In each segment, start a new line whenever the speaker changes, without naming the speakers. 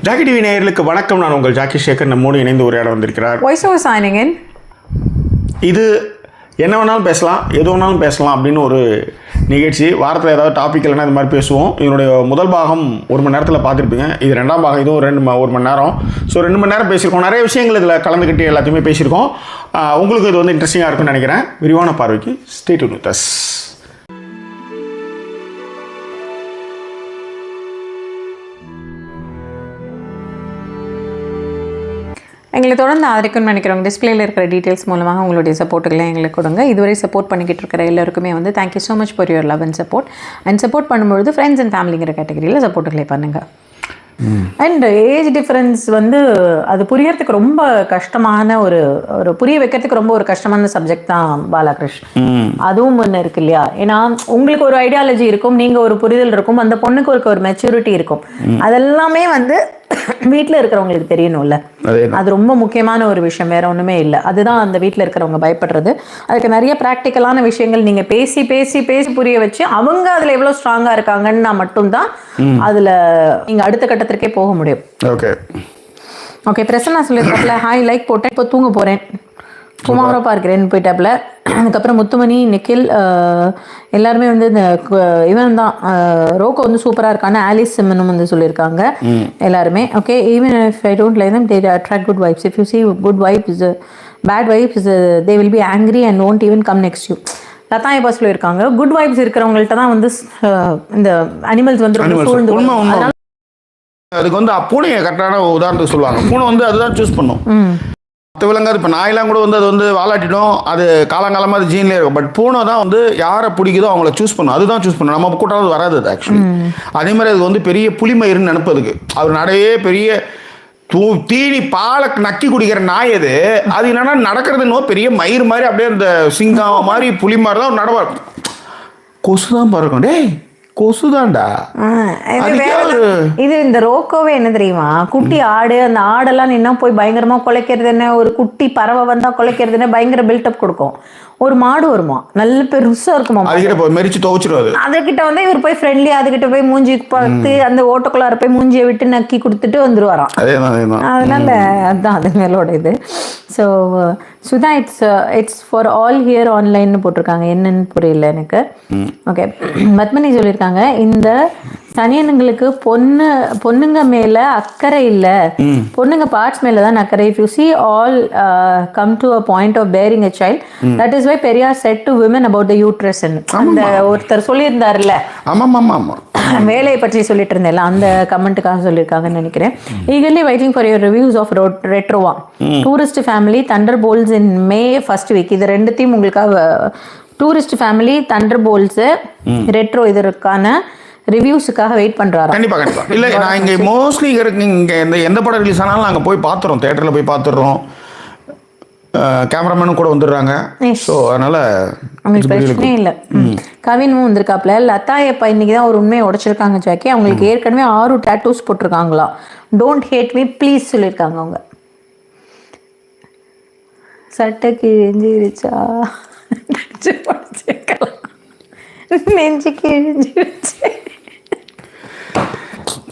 Jackie TV நேயர்களுக்கு வணக்கம். நான் உங்கள் ஜாக்கி சேகர். நம்மோடு இணைந்து உரையாட வந்திருக்கிறார். இது என்ன வேணாலும் பேசலாம், எது வேணாலும் பேசலாம் அப்படின்னு ஒரு நிகழ்ச்சி. வாரத்தில் ஏதாவது டாபிக் இல்லைன்னா இது மாதிரி பேசுவோம். இதனுடைய முதல் பாகம் 1 மணி நேரத்தில் பார்த்துருப்பீங்க. இது 2ஆம் பாகம், இதுவும் 1 மணி நேரம். ஸோ 2 மணி நேரம் பேசியிருக்கோம். நிறைய விஷயங்கள் இதில் கலந்துக்கிட்டு எல்லாத்தையுமே பேசியிருக்கோம். உங்களுக்கு இது வந்து இன்ட்ரெஸ்டிங்காக இருக்கும்னு நினைக்கிறேன். விரிவான பார்வைக்கு ஸ்டே டியூன் வித் அஸ்.
எங்களை தொடர்ந்து ஆதரிக்கும்னு நினைக்கிறவங்க டிஸ்பிளேல இருக்கிற டீட்டெயில்ஸ் மூலமாக உங்களுடைய சப்போர்ட்டுகளை எங்களுக்கு கொடுங்க. இதுவரை சப்போர்ட் பண்ணிக்கிட்டு இருக்கிற எல்லாருக்குமே வந்து thank you so much for your love and support. And support பண்ணும்பொழுது ஃப்ரெண்ட்ஸ் அண்ட் ஃபேமிலிங்கிற கேட்டகரியில் சப்போர்ட்டுகளை பண்ணுங்கள். அண்ட் ஏஜ் டிஃப்ரென்ஸ் வந்து அது புரியறதுக்கு ரொம்ப கஷ்டமான ஒரு புரிய வைக்கிறதுக்கு ரொம்ப ஒரு கஷ்டமான சப்ஜெக்ட் தான் பாலகிருஷ்ணன். அதுவும் ஒன்று இருக்கு இல்லையா? ஏன்னா உங்களுக்கு ஒரு ஐடியாலஜி இருக்கும், நீங்கள் ஒரு புரிதல் இருக்கும், அந்த பொண்ணுக்கு ஒரு மெச்சூரிட்டி இருக்கும். அதெல்லாமே வந்து வீட்டில் இருக்கிறவங்களுக்கு தெரியணும்ல. அது ரொம்ப முக்கியமான ஒரு விஷயம், வேற ஒன்றுமே இல்லை. அதுதான் அந்த வீட்டில் இருக்கிறவங்க பயப்படுறது. அதுக்கு நிறைய ப்ராக்டிக்கலான விஷயங்கள் நீங்கள் பேசி பேசி பேசி புரிய வச்சு அவங்க அதில் எவ்வளோ ஸ்ட்ராங்காக இருக்காங்கன்னா மட்டும்தான் அதில் நீங்கள் அடுத்த கட்டத்திற்கே போக முடியும். ஓகே பிரசன்னா சொல்லியிருக்காப்புல ஹாய் லைக் போட்டேன், இப்போ தூங்க போகிறேன், சுமாரப்பாக இருக்கிறேன்னு போயிட்டாப்புல. அதுக்கப்புறம் முத்துமணி, நிக்கில் எல்லாருமே வந்து இந்த இவன் தான் ரோக்கோ வந்து சூப்பராக இருக்கான்னு ஆலிஸ் சிம்மனும் வந்து சொல்லியிருக்காங்க எல்லாருமே. Okay even if I don't like them they attract good vibes. If you see good vibes, bad vibes, they will be angry and won't even come next you. Latha எப்போ சொல்லியிருக்காங்க குட் வைப்ஸ் இருக்கிறவங்கள்ட்ட தான் வந்து இந்த animals வந்து சூழ்ந்து.
அதுக்கு வந்து பூனையை கரெக்டான உதாரணத்துக்கு சொல்லுவாங்க. பூனை வந்து அதுதான் சூஸ் பண்ணும். மற்ற விலங்காது இப்போ நாயெல்லாம் கூட வந்து அது வந்து வாலாட்டிடும், அது காலங்காலமாக அது ஜீன்லேயே இருக்கும். பட் பூனை தான் வந்து யாரை பிடிக்குதோ அவங்கள சூஸ் பண்ணும், அதுதான் சூஸ் பண்ணும். நம்ம கூட்டாவது வராது அது ஆக்சுவலி. அதே மாதிரி அது வந்து பெரிய புலிமயிருன்னு நினைப்பதுக்கு அவர் நடையே பெரிய தீனி பாலை நக்கி குடிக்கிற நாய் அது. அது என்னன்னா நடக்கிறதுனோ பெரிய மயிர் மாதிரி அப்படியே இந்த சிங்கம் மாதிரி புலி மாதிரி தான் நடவார். கொசு தான் பறக்கும். டேய் கொசுதான்டா
இது. இந்த ரோக்கோவே என்ன தெரியுமா, குட்டி ஆடு, அந்த ஆடெல்லாம் நின்னா போய் பயங்கரமா குலைக்கிறது என்ன, ஒரு குட்டி பறவை வந்தா குலைக்கிறது என்ன, பயங்கர பில்டப் கொடுக்கும். ஒரு மாடு வருமா நல்ல பெருசா இருக்குமா,
மெரிச்சு துவச்சிருவாரு.
அதுகிட்ட வந்து இவர் போய் ஃப்ரெண்ட்லி அதுகிட்ட போய் மூஞ்சி பார்த்து அந்த ஓட்டக்குள்ளார போய் மூஞ்சியை விட்டு நக்கி கொடுத்துட்டு வந்துருவாராம். அதனால அதுதான் அது மேலோட இது. So Sudha it's for all here ஆன்லைன்னு போட்டிருக்காங்க, என்னன்னு புரியல எனக்கு. ஓகே பத்மினி சொல்லியிருக்காங்க இந்த சனியனுங்களுக்கு பொண்ணுங்க மேல அக்கறை இல்ல, பொண்ணுங்க பார்ட்ஸ் மேல தான் அக்கறை. If you see all come to a point of bearing a child, that is why Periyar said to women about the uterus. அந்த ஒருத்தர் சொல்லியிருந்தாருல்ல, வேலையை பற்றி சொல்லிட்டு இருந்தேன்ல, அந்த கமெண்ட்டுக்காக சொல்லியிருக்காங்கன்னு நினைக்கிறேன். eagerly waiting for your reviews of Retrova, tourist family, Thunderbolts in May first week. இது ரெண்டுத்தையும் உங்களுக்காக டூரிஸ்ட் ஃபேமிலி, தண்டர்போல்ட்ஸ், ரெட்ரோ இதற்கான ரிவ்யூஸுக்காக வெயிட் பண்ணுறாரு.
கண்டிப்பாக இல்லை நான் இங்கே மோஸ்ட்லி இங்கே எந்த படம் ரிலீஸ் ஆனாலும் நாங்கள் போய் பார்த்துறோம், தேட்டரில் போய் பார்த்துடுறோம். கேமராமேனும் கூட வந்துடுறாங்க. ஸோ அதனால்
அவங்களுக்கு பிரச்சனையே இல்லை. கவினும் வந்திருக்காப்புல. லதா எப்பா இன்னைக்கு தான் ஒரு உண்மையை உடைச்சிருக்காங்க ஜாக்கி. அவங்களுக்கு ஏற்கனவே 6 டேட்டூஸ் போட்டிருக்காங்களா. டோன்ட் ஹேட் மீ ப்ளீஸ் சொல்லியிருக்காங்க அவங்க. சட்டை கிழிஞ்சிருச்சா, நெஞ்சு கிழிஞ்சிருச்சு,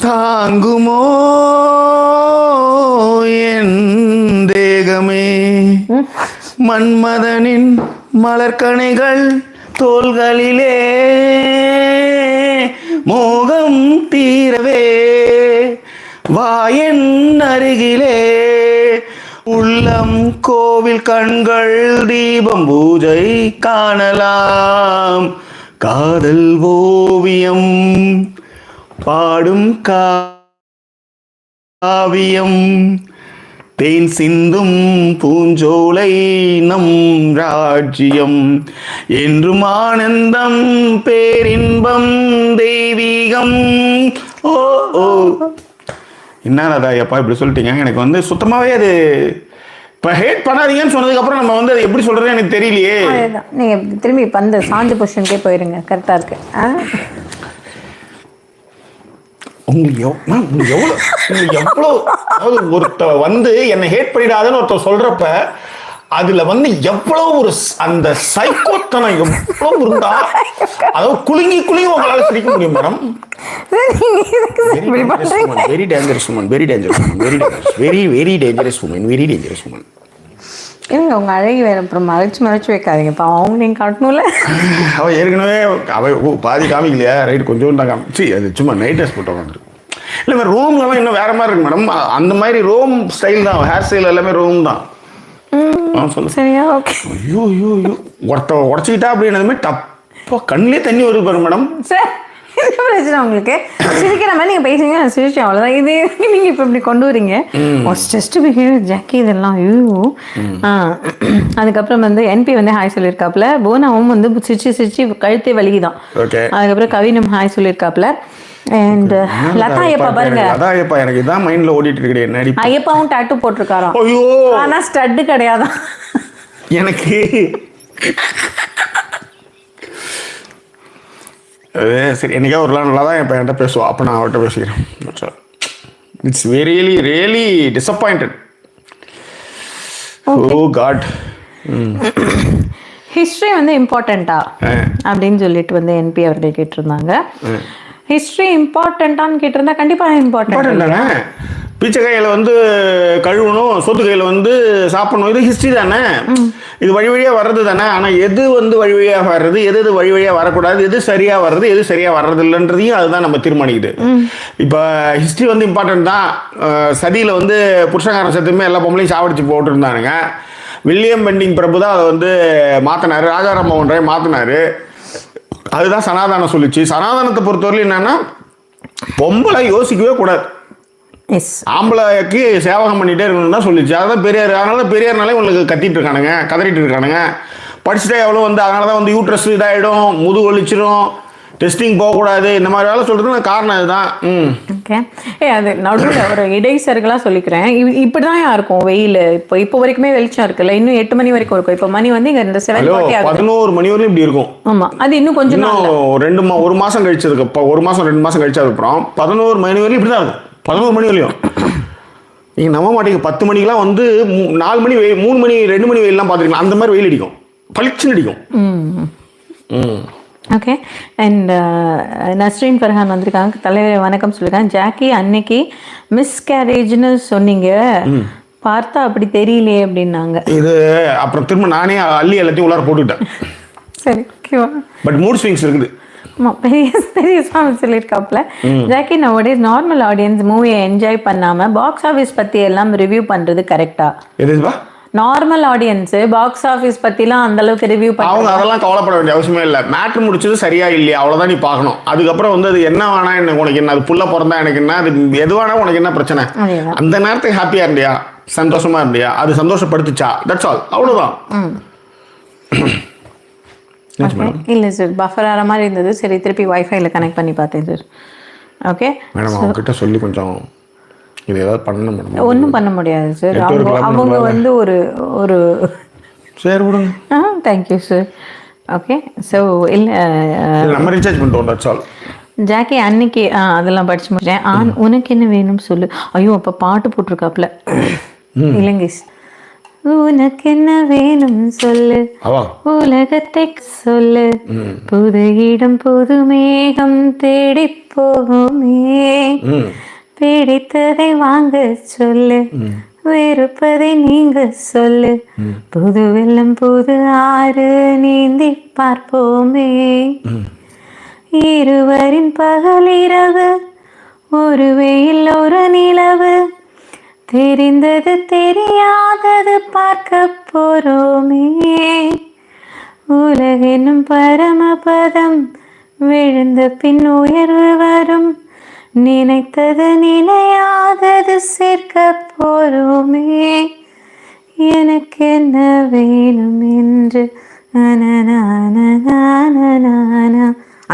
தாங்குமோ என் தேகமே, மன்மதனின் மலர்கணைகள் தோள்களிலே, மோகம் தீரவே வாயன் அருகிலே, உள்ளம் கோவில் கண்கள் தீபம் பூஜை காணலாம், காதல் ஓவியம் பாடும் காவியம், தேன் சிந்தும் பூஞ்சோலை நம் ராஜ்யம், என்றும் ஆனந்தம் பேரின்பம் தெய்வீகம். ஓ ஓ என்னடா எப்பா இப்படி சொல்லிட்டீங்க. எனக்கு வந்து சுத்தமாகவே அது இப்போ ஹேட் பண்ணாதீங்கன்னு சொன்னதுக்கப்புறம் நம்ம வந்து அது எப்படி சொல்கிறது எனக்கு தெரியலையே.
நீங்கள் திரும்பி இப்போ அந்த சாஞ்ச பொசிஷனுக்கே போயிருங்க, கரெக்டாக இருக்கு.
உங்களுக்கு எவ்வளோ அதாவது ஒருத்த வந்து என்னை ஹேட் பண்ணிடாதுன்னு ஒருத்தர் சொல்கிறப்ப அதுல வந்து எவ்வளவு ஒரு அந்த சைக்கோத்தனம் எவ்வளவு இருந்தா அதாவது குலுங்கி குலுங்கி உங்களால சிரிக்க முடியும் madam. Very dangerous woman, very dangerous woman, very dangerous, very very dangerous woman, very dangerous woman.
ஏங்க உங்க அழகி வேற அப்புறம் மறைச்சு வைக்காதீங்க. இப்போ அவங்க நீங்க காட்டணும்ல.
அவ ஏற்கனவே பாதி காமிக்கலையா? ரைட், கொஞ்சம் தான் காமிச்சு. அது சும்மா நைட் ட்ரெஸ் போட்டு வந்துருக்கு. இல்லை மேடம், ரோம்லாம் இன்னும் வேற மாதிரி இருக்கு மேடம். அந்த மாதிரி ரோம் ஸ்டைல் தான், ஹேர் ஸ்டைல் எல்லாமே ரோம் தான்.
சரியா, ஓகே.
ஐயோ ஐயோ ஐயோ, உடச்சிக்கிட்டா அப்படின்னதுமே டப்பா கண்ணிலே தண்ணி வருது பாருங்க மேடம்.
சார் பிரச்சனை உங்களுக்கு சிரிக்கிற மாதிரி நீங்கள் பேசுங்க, நான் சிரிச்சேன் அவ்வளோதான். இது நீங்கள் இப்போ இப்படி கொண்டு வரீங்க. ஜஸ்ட் பிஹேவியர் ஜாக்கி இதெல்லாம் ஐயோ. அதுக்கப்புறம் வந்து என்பி வந்து ஹாய் சொல்லியிருக்காப்புல. போனாவும் வந்து சிரிச்சு கழுத்தே வலிக்குதான். அதுக்கப்புறம் கவினும் ஹாய் சொல்லியிருக்காப்புல. அண்ட் லதா ஐயப்பா பாருங்க,
லதா ஐயப்பா எனக்கு இதான் மைண்ட்ல ஓடிட்டு இருக்கு. என்னடி
ஐயப்பாவும் டாட்டூ போட்டிருக்காராம்.
ஐயோ,
ஆனா ஸ்டட் கிடையாதான்
எனக்கு. சரி, என்னைக்கா ஒரு நல்லா தான் இப்போ என்கிட்ட பேசுவா, அப்போ நான் அவர்கிட்ட பேசிக்கிறேன். It's really disappointed. Oh god.
History வந்து இம்பார்ட்டண்ட்டா அப்படின்னு சொல்லிட்டு வந்து என்பி அவர்கள் கேட்டிருந்தாங்க. ஹிஸ்ட்ரி இம்பார்ட்டண்ட்டான்னு கேட்டிருந்தா கண்டிப்பாக இம்பார்ட்டன்ட்
தானே. பீச்சை கையில் வந்து கழுவணும், சொத்து கையில் வந்து சாப்பிடணும், இது ஹிஸ்ட்ரி தானே. இது வழி வழியாக வர்றது தானே. ஆனால் எது வந்து வழி வழியாக வர்றது, எது வழி வழியாக வரக்கூடாது, எது சரியாக வர்றது, எது சரியாக வர்றது இல்லைன்றதையும் அதுதான் நம்ம தீர்மானிக்குது. இப்போ ஹிஸ்ட்ரி வந்து இம்பார்ட்டன்ட் தான். சதியில் வந்து புருஷகாரன் சத்துமே எல்லா பொம்பளையும் சாவடிச்சு போட்டுருந்தானுங்க. வில்லியம் பெண்டிங் பிரபு தான் அதை வந்து மாற்றினார், ராஜாராம் மோகன் ராய் மாற்றினார். அதுதான் சனாதனம் சொல்லிச்சு. சனாதனத்தை பொறுத்தவரையிலும் என்னன்னா, பொம்பளை யோசிக்கவே கூடாது, ஆம்பளைக்கு சேவகம் பண்ணிட்டே இருக்கணும்னு தான் சொல்லிச்சு. அதான் பெரியார். அதனால தான் பெரியார்னாலே உங்களுக்கு கத்திட்டு இருக்கானுங்க, கதறிட்டு இருக்கானுங்க. படிச்சுட்டே எவ்வளோ வந்து அதனால தான் வந்து யூட்ரஸ் இதாகிடும், முதுகு ஒழிச்சிடும், டெஸ்டிங் போகக்கூடாது, இந்த மாதிரி வேலை சொல்கிறது காரணம் இதுதான்.
ஓகே. அது நடுவில் ஒரு இடைசர்களாக சொல்லிக்கிறேன். இப்படி தான் இருக்கும் வெயில். இப்போ வரைக்குமே வெளிச்சம் இருக்குல்ல, இன்னும் 8 மணி வரைக்கும் இருக்கும். இப்போ மணி வந்து இங்கே இந்த
11 மணி வரையும் இப்படி இருக்கும்.
ஆமாம், அது இன்னும் கொஞ்சம்
ஒரு மாதம் கழிச்சதுக்கு இப்போ 1 மாதம் 2 மாதம் கழிச்சது அப்புறம் 11 மணி வரையும் இப்படி தான் இருக்கும். 11 மணி வரையும் நீங்கள் நம்ப மாட்டீங்க. 10 மணிக்கெலாம் வந்து 4 மணி வெயில், 3 மணி 2 மணி வெயிலாம் பார்த்துருக்கலாம். அந்த மாதிரி வெயில் அடிக்கும், பளிச்சுன்னு அடிக்கும்.
ஓகே. அண்ட் நஸ்ரீன் ஃபர்ஹான் வந்திருக்காங்க. தலைவர் வணக்கம் சொல்லியிருக்காங்க. ஜாக்கி அன்னைக்கு மிஸ்கேரேஜ்னு சொன்னீங்க, பார்த்தா அப்படி தெரியலையே அப்படின்னாங்க.
இது அப்புறம் திரும்ப நானே அள்ளி எல்லாத்தையும் உள்ளார போட்டுக்கிட்டேன்.
சரி, ஓகேவா.
பட் மூட் ஸ்விங்ஸ் இருக்குது.
பெரிய சாமி சொல்லியிருக்காப்புல. ஜாக்கி நவடேஸ் நார்மல் ஆடியன்ஸ் மூவியை என்ஜாய் பண்ணாம பாக்ஸ் ஆஃபீஸ் பத்தி எல்லாம் ரிவ்யூ பண்றது கரெக்டா?
எதுவா?
நார்மல் ஆடியன்ஸ் பாக்ஸ் ஆஃபீஸ் பத்திலாம் அந்த அளவுக்கு ரிவ்யூ
அவங்க அதெல்லாம் கவலைப்பட வேண்டிய அவசியமே இல்லை. மேட்ரு முடிச்சது சரியா இல்லையா அவ்வளோதான் நீ பார்க்கணும். அதுக்கப்புறம் வந்து அது என்ன வேணா எனக்கு உனக்கு என்ன, அது புள்ள பிறந்தா எனக்கு என்ன, அது எதுவானா உனக்கு என்ன பிரச்சனை, அந்த நேரத்துக்கு ஹாப்பியா இருந்தியா, சந்தோஷமா இருந்தியா, அது சந்தோஷப்படுத்துச்சா, தட்ஸ் ஆல், அவ்வளோதான்.
இல்லை சார், பஃபர் ஆகிற மாதிரி இருந்தது. சரி, திருப்பி வைஃபைல கனெக்ட் பண்ணி பார்த்தேன் சார். ஓகே
மேடம், அவங்ககிட்ட சொல்லி கொஞ்சம் இது ஏதாவது பண்ணணும் மேடம்.
ஒன்றும் பண்ண முடியாது சார். அவங்க வந்து ஒரு
சரி விடுங்க.
Thank you sir. ஓகே. ஸோ இல்லை,
நம்ம ரீசார்ஜ் பண்ணிட்டோம், தட்ஸ் ஆல்.
ஜாக்கி அன்னைக்கு அதெல்லாம் படிச்சு முடிச்சேன். உனக்கு என்ன வேணும் சொல்லு. ஐயோ, அப்போ பாட்டு போட்டிருக்காப்புல இல்லைங்க. உனக்கு என்ன வேணும் சொல்லு, உலகத்தை சொல்லு, புது இடம் புது மேகம் தேடி போகுமே, பிடித்ததை வாங்க சொல்லு, வெறுப்பதை நீங்க சொல்லு, புது வெள்ளம் புது ஆறு நீந்தி பார்ப்போமே, இருவரின் பகலிரவு ஒரு வெயில் ஒரு நிலவு, தெரிந்தது தெரியாதது பார்க்க போறோமே, உலகெனும் பரமபதம் விழுந்த பின் உயர்வு வரும், நினைத்தது நிலையாதது சேர்க்க போறோமே, எனக்கு என்ன வேணும் என்று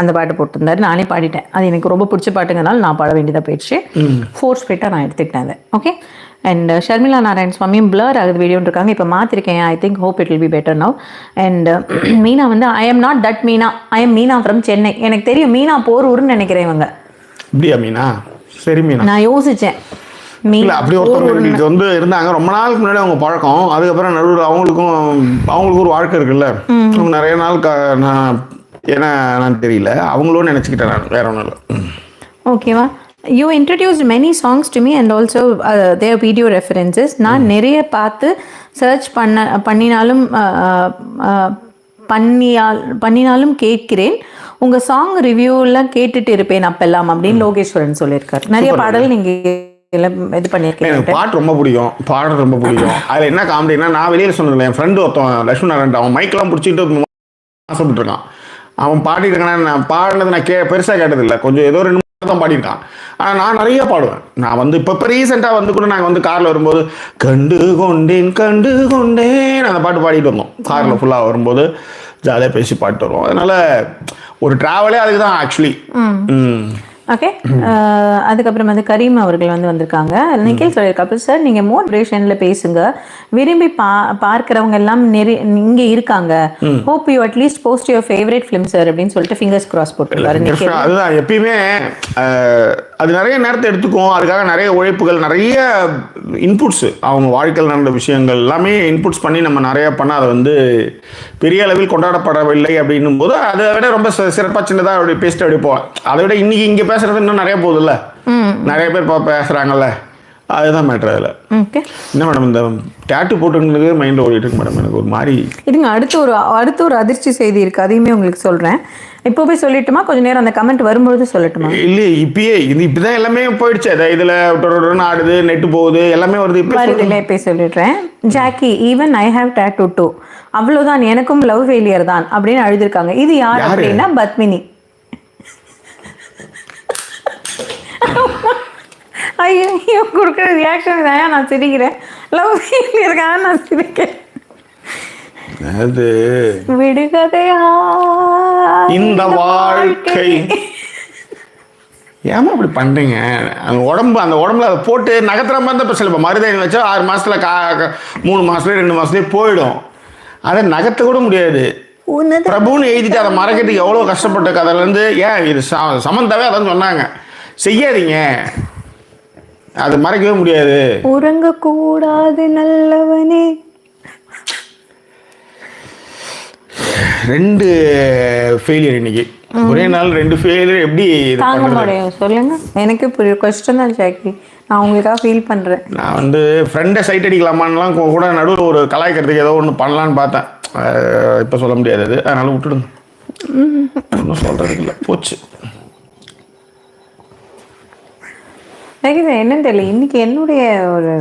அந்த பாட்டு போட்டிருந்தாரு. நானே பாடிட்டேன். அது எனக்கு ரொம்ப பிடிச்ச பாட்டுங்கனால நான் பாட வேண்டியதாக போயிடுச்சு. ஃபோர்ஸ் போய்ட்டாக நான் எடுத்துக்கிட்டேன் அதை. ஓகே. அண்ட் ஷர்மிளா நாராயண் சுவாமியும் பிளர் ஆகுது வீடியோன்னு இருக்காங்க. இப்போ மாற்றிருக்கேன். I think hope it will be better now. And Meena வந்து I am not that Meena, I am Meena from Chennai. எனக்கு தெரியும் மீனா போரூர்னு நினைக்கிறேன் இவங்க.
இப்படியா மீனா? சரி மீனா,
நான் யோசித்தேன்.
இல்லை அப்படி ஒருத்தவங்க எங்களுக்கு வந்து இருந்தாங்க ரொம்ப நாளுக்கு முன்னாடி அவங்க பழக்கம். அதுக்கப்புறம் நடுவில் அவங்களுக்கு ஒரு வாழ்க்கை இருக்குல்ல, அவங்க நிறைய நாள் நான் ஏன்னா நான் தெரியல, அவங்களும் நினச்சிக்கிட்டேன் நான், வேற ஒன்றும் இல்லை.
ஓகேவா. You introduced many songs to me and also their video references. நான் நிறைய பார்த்து சர்ச் பண்ணினாலும் கேட்கிறேன். உங்கள் சாங் ரிவ்யூலாம் கேட்டுட்டு இருப்பேன் அப்பெல்லாம் அப்படின்னு லோகேஸ்வரன் சொல்லியிருக்காரு. நிறைய பாடல் நீங்கள் இது பண்ணியிருக்கேன்.
எனக்கு பாட்டு ரொம்ப பிடிக்கும், பாடல் ரொம்ப பிடிக்கும். அதில் என்ன காமெடினா, நான் வெளியில் சொன்னதில்லை, என் ஃப்ரெண்டு ஒருத்தன் லட்சுமி நாராயணன், அவன் மைக்கெல்லாம் பிடிச்சிக்கிட்டு ஆசைப்பட்டுருக்கான். அவன் பாடிருக்கான, நான் பாடினது நான் பெருசாக கேட்டதில்லை, கொஞ்சம் ஏதோ 2 தான் பாடியிருக்கான். ஆனால் நான் நிறைய பாடுவேன். நான் வந்து இப்போ ரீசெண்டாக வந்து கூட நாங்கள் வந்து காரில் வரும்போது கண்டு கொண்டேன் அந்த பாட்டு பாடிட்டு வந்தோம். காரில் ஃபுல்லாக வரும்போது ஜாலியாக பேசி பாட்டு வருவோம். அதனால் ஒரு ட்ராவலே அதுக்கு தான் ஆக்சுவலி.
ஓகே. அதுக்கப்புறம் வந்து கரீம் அவர்கள் வந்து வந்திருக்காங்க. நிக்கில் சொல்லியிருக்காப்ப, சார் நீங்கள் மோட்டிவேஷனில் பேசுங்க, விரும்பி பார்க்குறவங்க எல்லாம் இங்கே இருக்காங்க. Hope you at least post your favourite film sir அப்படின்னு சொல்லிட்டு ஃபிங்கர்ஸ் கிராஸ் போட்டுருக்காரு.
அதுதான் எப்பயுமே அது நிறைய நேரத்தை எடுத்துக்கும். அதுக்காக நிறைய உழைப்புகள், நிறைய இன்புட்ஸ், அவங்க வாழ்க்கையில் நடந்த விஷயங்கள் எல்லாமே இன்புட்ஸ் பண்ணி நம்ம நிறைய பண்ணால் அதை வந்து பெரிய அளவில் கொண்டாடப்படவில்லை அப்படின்னும் போது அதை விட ரொம்ப சிறப்பாக சின்னதாக அப்படி பேசிட்டு அப்படி போவேன். அதை விட இன்னைக்கு இங்கே பேசுறது இன்னும் நிறைய போகுதுல்ல, நிறைய பேர் பேசுகிறாங்கல்ல, அதுதான் மேட்ரு. அதில் என்ன மேடம், இந்த டேட்டு போட்டுங்கிறது மைண்டில் ஓடிட்டு இருக்கு மேடம். எனக்கு ஒரு மாதிரி
இதுங்க. அடுத்த ஒரு அதிர்ச்சி செய்தி இருக்குது, அதையுமே உங்களுக்கு சொல்கிறேன். இப்போ போய் சொல்லட்டுமா, கொஞ்சம் நேரம் அந்த கமெண்ட் வரும்பொழுது சொல்லட்டுமா?
இல்லை, இப்போதான் எல்லாமே போயிடுச்சு. இதில் ஆடுது, நெட்டு போகுது, எல்லாமே வருது.
இப்போ சொல்லிடுறேன். Jackie, even I have tattoo too, அவ்வளோதான், எனக்கும் லவ் ஃபெயிலியர் தான் அப்படின்னு அழுதுருக்காங்க. இது யார் அப்படின்னா பத்மினி. ஐயோ, கொடுக்குற ரியாக்ஷன் தான் நான் சிரிக்கிறேன். லவ் ஃபெயிலியருக்காக நான் சிரிக்கிறேன்.
அது
விடுகதையா
இந்த வாழ்க்கை. ஏமா அப்படி பண்றீங்க? அந்த உடம்புல அதை போட்டு நகர்த்துற மாதிரி தான் பிரச்சனை. இப்போ மருதாணி வச்சா 6 மாசத்துல 3 மாசத்துல 2 மாசத்துலேயே போயிடும். அதை நகர்த்த கூட முடியாது. பிரபுன்னு எழுதிட்டு அதை மறைக்கிறதுக்கு எவ்வளோ கஷ்டப்பட்ட கதையிலேருந்து. ஏன் இது சமந்தாவே அதான் சொன்னாங்க, செய்யாதீங்க, அது மறைக்கவே முடியாது.
உறங்கக்கூடாது நல்லவனே.
2 ஃபெயிலியர் இன்னைக்கு, ஒரே நாள் 2 ஃபெயிலியர். எப்படி
தாங்க முடியும் சொல்லுங்க? எனக்கு புரியும், கஷ்டம் தான் ஜாக்கி, நான் உங்களுக்காக ஃபீல் பண்ணுறேன்.
நான் வந்து ஃப்ரெண்டை சைட் அடிக்கலாமான்லாம் கூட நடுவில் ஒரு கலாய்க்கிறதுக்கு ஏதோ ஒன்று பண்ணலான்னு பார்த்தேன். இப்போ சொல்ல முடியாது அது, அதனால விட்டுடுங்க, ஒன்றும் சொல்கிறதுக்கு இல்லை, போச்சு.
என்னன்னு தெரியல, இன்னைக்கு என்னுடைய ஒரு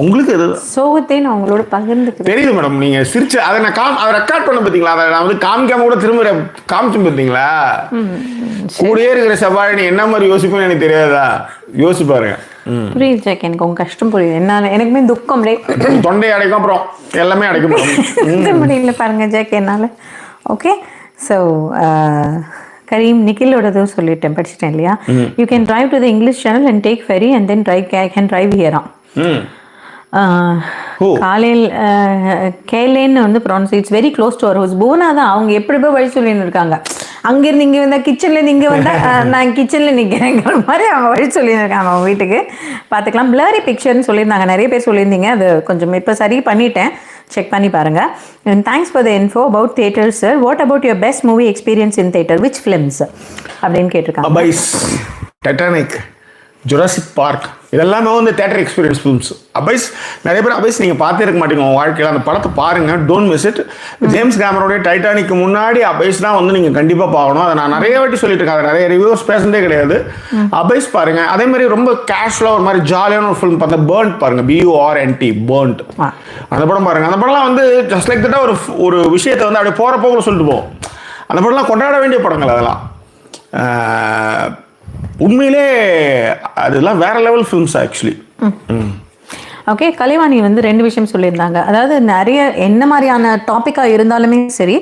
உங்களுக்கு எது
சோகத்தை நான் உங்களோட பகிர்ந்துக்கிறேன்.
தெரியுது மேடம், நீங்க சிரிச்சு அதை நான் அதை ரெக்கார்ட் பண்ண பார்த்தீங்களா, அதை நான் வந்து காமிக்காம கூட திரும்ப காமிச்சு பார்த்தீங்களா? கூடயே இருக்கிற செவ்வாழை நீ என்ன மாதிரி யோசிப்பேன்னு எனக்கு தெரியாதா? யோசிச்சு பாருங்க.
புரியுது ஜாக், எனக்கு உங்க கஷ்டம் புரியுது. என்னால எனக்குமே துக்கம்,
தொண்டை அடைக்கும், அப்புறம் எல்லாமே அடைக்கும்
முடியல பாருங்க ஜாக் என்னால. ஓகே, ஸோ கரீம் நிக்கிலோடதும் சொல்லிட்டேன், படிச்சுட்டேன் இல்லையா? You can drive to the English channel and take ferry and then can drive ஹியரா. காலையில் கேலேன்னு வந்து France, it's very close to our house. போனா தான் அவங்க எப்படி போய் வழி சொல்லின்னு இருக்காங்க. அங்கேருந்து இங்கே வந்தால் கிச்சன்லேருந்து இங்கே வந்தால் நான் கிச்சனில் நிற்கிறேங்கிற மாதிரி அவங்க வழி சொல்லியிருக்காங்க அவங்க வீட்டுக்கு. பார்த்துக்கலாம். பிளரி பிக்சர்னு சொல்லியிருந்தாங்க, நிறைய பேர் சொல்லியிருந்தீங்க. அது கொஞ்சம் இப்போ சரி பண்ணிட்டேன், செக் பண்ணி பாருங்கள். And thanks for the info about theatre sir. What about your best movie experience in theatre, which films அப்படின்னு கேட்டிருக்காங்க.
அபைஸ், டைட்டானிக், ஜுராசிக் பார்க், இதெல்லாமே வந்து தேட்டர் எக்ஸ்பீரியன்ஸ் ஃபிலிம்ஸ். அபைஸ் நிறைய பேர் அபைஸ் நீங்கள் பார்த்தே இருக்க மாட்டீங்க உங்கள் வாழ்க்கையில். அந்த படத்தை பாருங்கள், டோன்ட் மிஸ் இட். ஜேம்ஸ் கேமரோடைய டைட்டானிக்கு முன்னாடி அபைஸ் தான் வந்து நீங்கள் கண்டிப்பாக பார்க்கணும். அதை நான் நிறைய வாட்டி சொல்லிட்டு இருக்கேன், அதை நிறைய ரிவ்யூஸ் பேசுனதே கிடையாது. அபைஸ் பாருங்கள். அதே மாதிரி ரொம்ப கேஷுவலாக ஒரு மாதிரி ஜாலியான ஒரு ஃபிலிம் பார்த்தா பர்ன்ட் பாருங்கள், BURNT, பர்ன்ட். அந்த படம் பாருங்கள். அந்த படம்லாம் வந்து ஜஸ்ட் லைக் தட்டா ஒரு விஷயத்தை வந்து அப்படியே போகிறப்போ சொல்லிட்டு போவோம். அந்த படம்லாம் கொண்டாட வேண்டிய படங்கள் அதெல்லாம். உண்மையிலே அதெல்லாம் வேற level films actually.
Okay, Kalaivani வந்து 2 விஷயம் சொல்லியிருந்தாங்க. அதாவது நிறைய என்ன மாதிரியான டாப்பிக்காக இருந்தாலுமே சரி,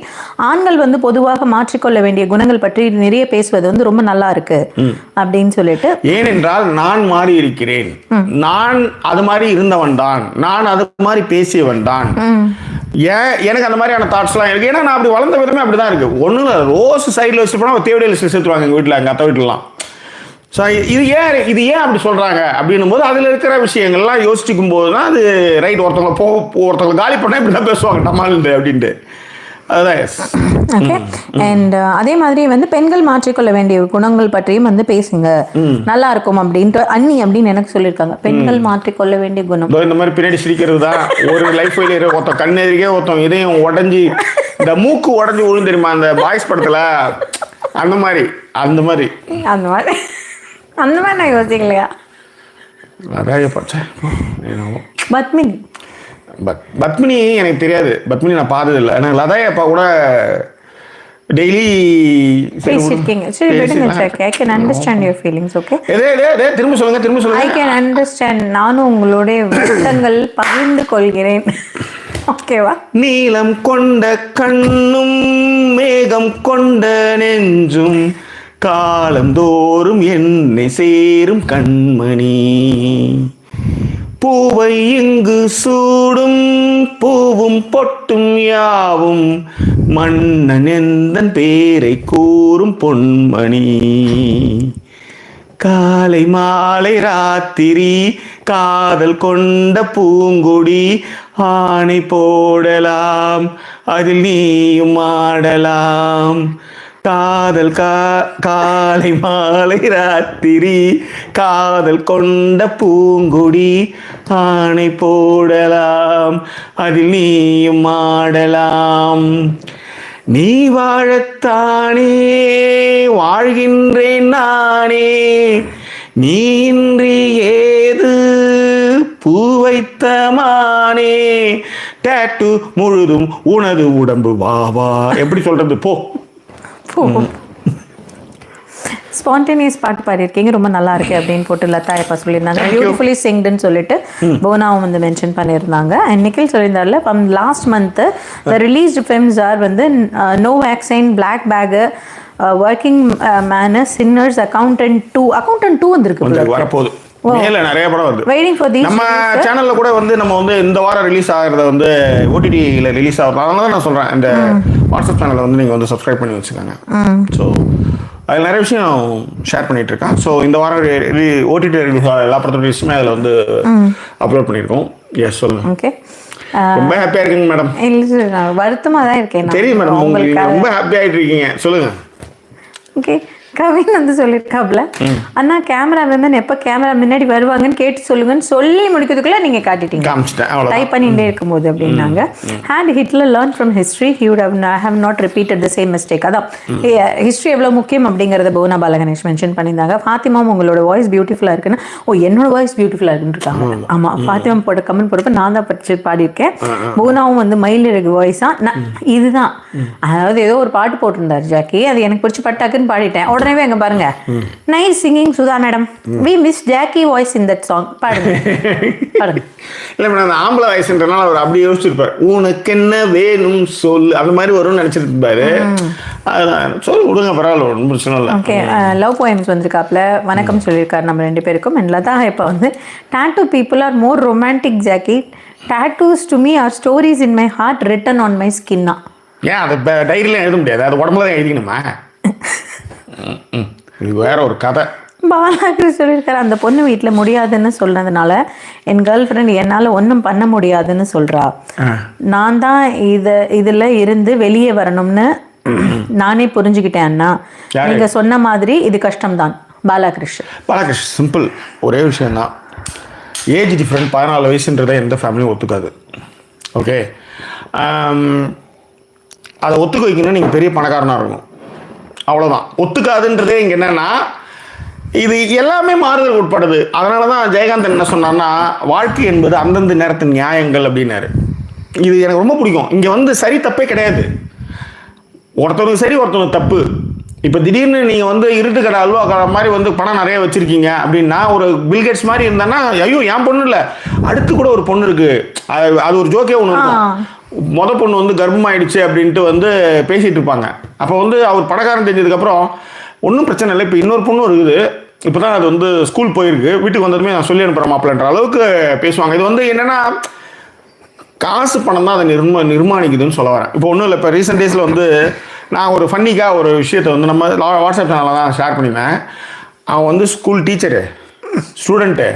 ஆண்கள் வந்து பொதுவாக மாற்றிக்கொள்ள வேண்டிய குணங்கள் பற்றி நிறைய பேசுவது வந்து ரொம்ப நல்லா இருக்கு அப்படின்னு சொல்லிட்டு.
ஏனென்றால் நான் மாறி இருக்கிறேன், நான் அது மாதிரி இருந்தவன் தான், நான் அது மாதிரி பேசியவன் தான். ஏன் எனக்கு அந்த மாதிரியான தாட்ஸ்லாம் இருக்கு? ஏன்னா நான் அப்படி வளர்ந்த விதமே அப்படிதான் இருக்கு. ஒன்றும் ரோஸ் சைடில் வச்சுட்டு போனால் தேவடையில் சேர்த்துருவாங்க எங்கள் வீட்டில், எங்கள் அத்தை வீட்டிலலாம். ஸோ இது ஏன் அப்படி சொல்கிறாங்க அப்படின்னும் போது அதில் இருக்கிற விஷயங்கள்லாம் யோசிச்சுக்கும் போது தான் அது ரைட். ஒருத்தவங்களை காலி பண்ணால் இப்படி தான் பேசுவாங்க நம்மளுண்டு அப்படின்ட்டு. அதுதான் எஸ்.
ஓகே. அண்ட் அதே மாதிரி வந்து பெண்கள் மாற்றிக்கொள்ள வேண்டிய குணங்கள் பற்றியும் வந்து பேசுங்க, நல்லா இருக்கும் அப்படின்ட்டு அண்ணி அப்படின்னு எனக்கு சொல்லியிருக்காங்க. பெண்கள் மாற்றிக்கொள்ள வேண்டிய குணம்
இந்த மாதிரி பின்னாடி சிரிக்கிறது தான். ஒரு லைஃப் ஃபெயிலியர், ஒருத்தன் கண்ணெதிரிக்கே ஒருத்தன் இதையும் உடஞ்சி இந்த மூக்கு உடஞ்சி விழுந்து தெரியுமா அந்த பாய்ஸ் படத்தில், அந்த மாதிரி நான் யோசிக்கலையா. நிறைய பார்த்தேன். பத்மினி எனக்கு தெரியாது, பத்மினி நான் பார்த்தது இல்லை. எனக்கு லதாயப்பா கூட டெய்லி
பேசிருக்கீங்க. சரி விடுங்க Jackie. I can understand your feelings. Okay.
திரும்ப சொல்லுங்க.
I can understand. நானும் உங்களுடைய வருத்தங்கள் பகிர்ந்து கொள்கிறேன். ஓகேவா?
நீலம் கொண்ட கண்ணும் மேகம் கொண்ட நெஞ்சும் காலந்தோறும் என்னை சேரும் கண்மணி, பூவை இங்கு சூடும் பூவும் பொட்டும் யாவும் மன்னன் எந்தன் பேரை கூறும் பொன்மணி, காலை மாலை ராத்திரி காதல் கொண்ட பூங்குடி, ஆணை போடலாம் அதில் நீயும் ஆடலாம், காதல் காலை மாலை ராத்திரி காதல் கொண்ட பூங்குடி, ஆணை போடலாம் அதில் நீயும் ஆடலாம், நீ வாழத்தானே வாழ்கின்றேன் நானே, நீ இன்றி ஏது பூ வைத்த மானே, டேட்டு முழுதும் உனது உடம்பு வா வா. எப்படி சொல்றது? போ.
ஸ்பான்டேனியஸ் பாட்டு பாடியிருக்கீங்க, ரொம்ப நல்லா இருக்கு அப்படின்னு போட்டு லதாயப்பா சொல்லியிருந்தாங்க. பியூட்டிஃபுல்லி சிங்டுன்னு சொல்லிட்டு போனாவும் வந்து மென்ஷன் பண்ணியிருந்தாங்க. அண்ட் நிக்கில் சொல்லியிருந்தாருல, last month the released films are வந்து Novocaine, Black Bag, Working Man, Sinners, Accountant 2 வந்திருக்கு.
வரப்போகுது. மேல நிறைய படம் வருது.
Waiting for these.
நம்ம சேனல்ல கூட வந்து நம்ம வந்து இந்த வாரம் ரிலீஸ் ஆகிறத வந்து ஓடிடியில் ரிலீஸ் ஆகுது. அதனால தான் நான் சொல்றேன், இந்த வாட்ஸ்அப் சேனலை வந்து நீங்க வந்து சப்ஸ்கிரைப் பண்ணி வச்சுக்கோங்க. ஸோ அதில் நிறைய விஷயம் ஷேர் பண்ணிட்டு இருக்கேன். ஸோ இந்த வாரம் ஓடிடி ரிலீஸ் ஆகிற எல்லா படத்தோட விஷயமே அதில் வந்து அப்லோட் பண்ணியிருக்கோம். எஸ் சொல்லுங்க.
ஓகே.
ரொம்ப ஹாப்பியா இருக்கீங்க மேடம்?
வருத்தமா தான் இருக்கேன்.
தெரியும் மேடம், உங்களுக்கு ரொம்ப ஹாப்பி ஆகிட்டு இருக்கீங்க. சொல்லுங்க.
ஓகே. கவின் வந்து சொல்லியிருக்காப்ல, அண்ணா கேமராமேன் எப்போ கேமரா முன்னாடி வருவாங்கன்னு கேட்டு சொல்லுங்கன்னு சொல்லி முடிக்கிறதுக்குள்ள நீங்க காட்டிட்டீங்க, டைப் பண்ணிட்டே இருக்கும்போது அப்படின்னாங்க. Had Hitler learn from history, he would have not repeated the same mistake. அதான் ஹிஸ்ட்ரி எவ்வளோ முக்கியம் அப்படிங்கிறத போனா பாலகணேஷ் மென்ஷன் பண்ணியிருந்தாங்க. ஃபாத்திமாவும் உங்களோட வாய்ஸ் பியூட்டிஃபுல்லாக இருக்குன்னு, என்னோட வாய்ஸ் பியூட்டிஃபுல்லாக இருக்குன்னு இருக்காங்க. ஆமாம், ஃபாத்திமா போட்ட கமெண்ட் போடுறப்ப நான் தான் படிச்சு பாடியிருக்கேன். போனாவும் வந்து மயில் இருக்கு வாய்ஸா. இதுதான், அதாவது ஏதோ ஒரு பாட்டு போட்டிருந்தார் ஜாக்கி, அது எனக்கு பிடிச்சி பட்டாக்குன்னு பாடிட்டேன். உடனே அங்க பாருங்க, nice singing Sudha madam, we miss Jackie voice in that song. பாடுங்க.
இல்ல மேடம், அந்த ஆம்பளை வாய்ஸ்ன்றனால அவர் அப்படி யோசிச்சிருப்பாரு, உனக்கு என்ன வேணும் சொல்லு, அந்த மாதிரி வரும்னு நினைச்சிட்டு இருப்பாரு. அதான் சொல்லு விடுங்க, பரவாயில்ல, ஒன்றும் பிரச்சனை இல்லை.
ஓகே. லவ் போயம்ஸ் வந்திருக்காப்ல, வணக்கம் சொல்லியிருக்காரு நம்ம 2 பேருக்கும். அண்ட் லதா இப்போ வந்து tattoo people are more romantic Jackie, tattoos to me are stories in my heart written on my ஸ்கின்னா.
ஏன் அது டைரியில எழுத முடியாது, அது உடம்புல தான் எழுதிக்கணுமா? இது வேற ஒரு கதை.
பாலாகிரி சொல்லியிருக்காரு, அந்த பொண்ணு வீட்டில் முடியாதுன்னு சொன்னதுனால என் கேர்ள் ஃப்ரெண்ட் என்னால் ஒன்றும் பண்ண முடியாதுன்னு சொல்கிறா. நான் தான் இதில் இருந்து வெளியே வரணும்னு நானே புரிஞ்சுக்கிட்டேன் அண்ணா. நீங்கள் சொன்ன மாதிரி இது கஷ்டம்தான். பாலாகிருஷ்ணன்
சிம்பிள், ஒரே விஷயம்தான். ஏஜ் டிஃப்ரெண்ட் 14 வயசுன்றதை எந்த ஃபேமிலியும் ஒத்துக்காது. ஓகே, அதை ஒத்துக்க வைக்கணும்னா நீங்கள் பெரிய பணக்காரனாக இருக்கணும், அவ்வளோதான். ஒத்துக்காதுன்றதே இங்கே என்னன்னா, இது எல்லாமே மாறுதல் உட்படுது. அதனால தான் ஜெயகாந்த் என்ன சொன்னார்னா, வாழ்க்கை என்பது அந்தந்த நேரத்தின் நியாயங்கள் அப்படின்னாரு. இது எனக்கு ரொம்ப பிடிக்கும். இங்கே வந்து சரி தப்பே கிடையாது, ஒருத்தவங்க சரி ஒருத்தவங்க தப்பு. இப்போ திடீர்னு நீங்கள் வந்து இருட்டு கடை அல்வா கடை மாதிரி வந்து பணம் நிறைய வச்சுருக்கீங்க அப்படின்னா, ஒரு பில்கேட்ஸ் மாதிரி இருந்தான்னா, ஐயோ என் பொண்ணு இல்லை, அடுத்து கூட ஒரு பொண்ணு இருக்குது, அது ஒரு ஜோக்கே ஒன்று இருக்கும். பொண்ணு வந்து கர்ப்பமாயிடுச்சு அப்படின்ட்டு வந்து பேசிகிட்டு இருப்பாங்க. அப்போ வந்து அவர் பணக்காரன் தெரிஞ்சதுக்கப்புறம் ஒன்றும் பிரச்சனை இல்லை, இப்போ இன்னொரு பொண்ணும் இருக்குது, இப்போ தான் அது வந்து ஸ்கூல் போயிருக்கு, வீட்டுக்கு வந்ததுமே நான் சொல்லி அனுப்புகிறேன் மாப்பிள்ளன்ற அளவுக்கு பேசுவாங்க. இது வந்து என்னென்னா, காசு பணம் தான் அதை நிர்மாணிக்குதுன்னு சொல்ல வரேன். இப்போ ஒன்றும் இல்லை, இப்போ ரீசெண்ட் டேஸில் வந்து நான் ஒரு ஃபன்னிக்காக ஒரு விஷயத்தை வந்து நம்ம வாட்ஸ்அப் சேனலில் தான் ஷேர் பண்ணியிருந்தேன். அவன் வந்து ஸ்கூல் டீச்சரு, ஸ்டூடெண்ட்டு,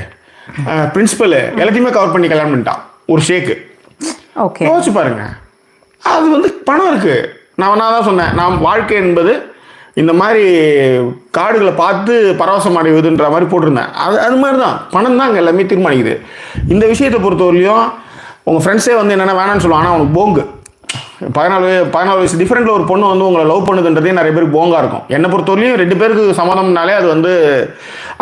பிரின்சிபலு எல்லாத்தையுமே கவர் பண்ணி கல்யாணம் பண்ணிட்டான் ஒரு ஷேக்கு.
ஓகே,
யோசிச்சு பாருங்க. அது வந்து பணம் இருக்கு. நான் தான் சொன்னேன், நாம் வாழ்க்கை என்பது இந்த மாதிரி காடுகளை பார்த்து பரவசம் அடைவதுன்ற மாதிரி போட்டிருந்தேன். அது மாதிரி தான் பணம் தான் அங்கே எல்லாமே தீர்மானிக்குது. இந்த விஷயத்தை பொறுத்தவரையிலையும் உங்கள் ஃப்ரெண்ட்ஸே வந்து என்னென்ன வேணான்னு சொல்லுவாங்க. ஆனால் அவனுக்கு போங்கு 14 வயசு டிஃப்ரெண்ட்டில் ஒரு பொண்ணு வந்து உங்களை லவ் பண்ணுதுன்றதே நிறைய பேருக்கு போங்காக இருக்கும். என்னை பொறுத்தவரையிலையும் 2 பேருக்கு சம்மதம்னாலே அது வந்து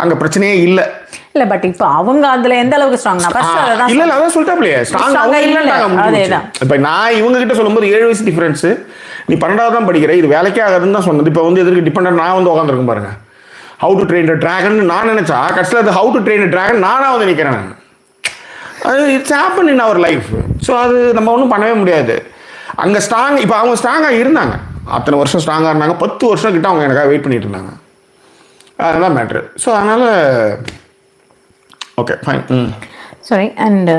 அங்கே பிரச்சனையே இல்லை.
இல்ல பட் இப்போ அவங்க அதுல எந்த அளவுக்கு ஸ்ட்ராங்னா ஃபர்ஸ்ட் அதான்
இல்ல அதான் சொல்லிட்டாப்லையே ஸ்ட்ராங் அவங்க இல்லைன்றாங்க.
அதேதான்.
இப்போ நான் இவங்க கிட்ட சொல்லும்போது 7 வயசு டிஃபரன்ஸு, நீ 12வது தான் படிக்கிற, இது வேலைக்கே ஆகாதுன்னு தான் சொன்னது. இப்போ வந்து எதுக்கு டிபெண்ட் நான் வந்து உட்காந்துருக்கும் பாருங்க. How to train a dragon நான் நினைச்சா கடைசியில் அது how to train a dragon நானாக வந்து நிற்கிறேன். நான் அது it's happen in our life. So அது நம்ம ஒன்றும் பண்ணவே முடியாது. அங்கே ஸ்ட்ராங் இப்போ அவங்க ஸ்ட்ராங்காக இருந்தாங்க, அத்தனை வருஷம் ஸ்ட்ராங்காக இருந்தாங்க. 10 வருஷம் கிட்ட அவங்க எனக்காக வெயிட் பண்ணிட்டு இருந்தாங்க. அதுதான் மேட்ரு. ஸோ அதனால் ஓகே ஃபைன்.
சாரி. அண்ட்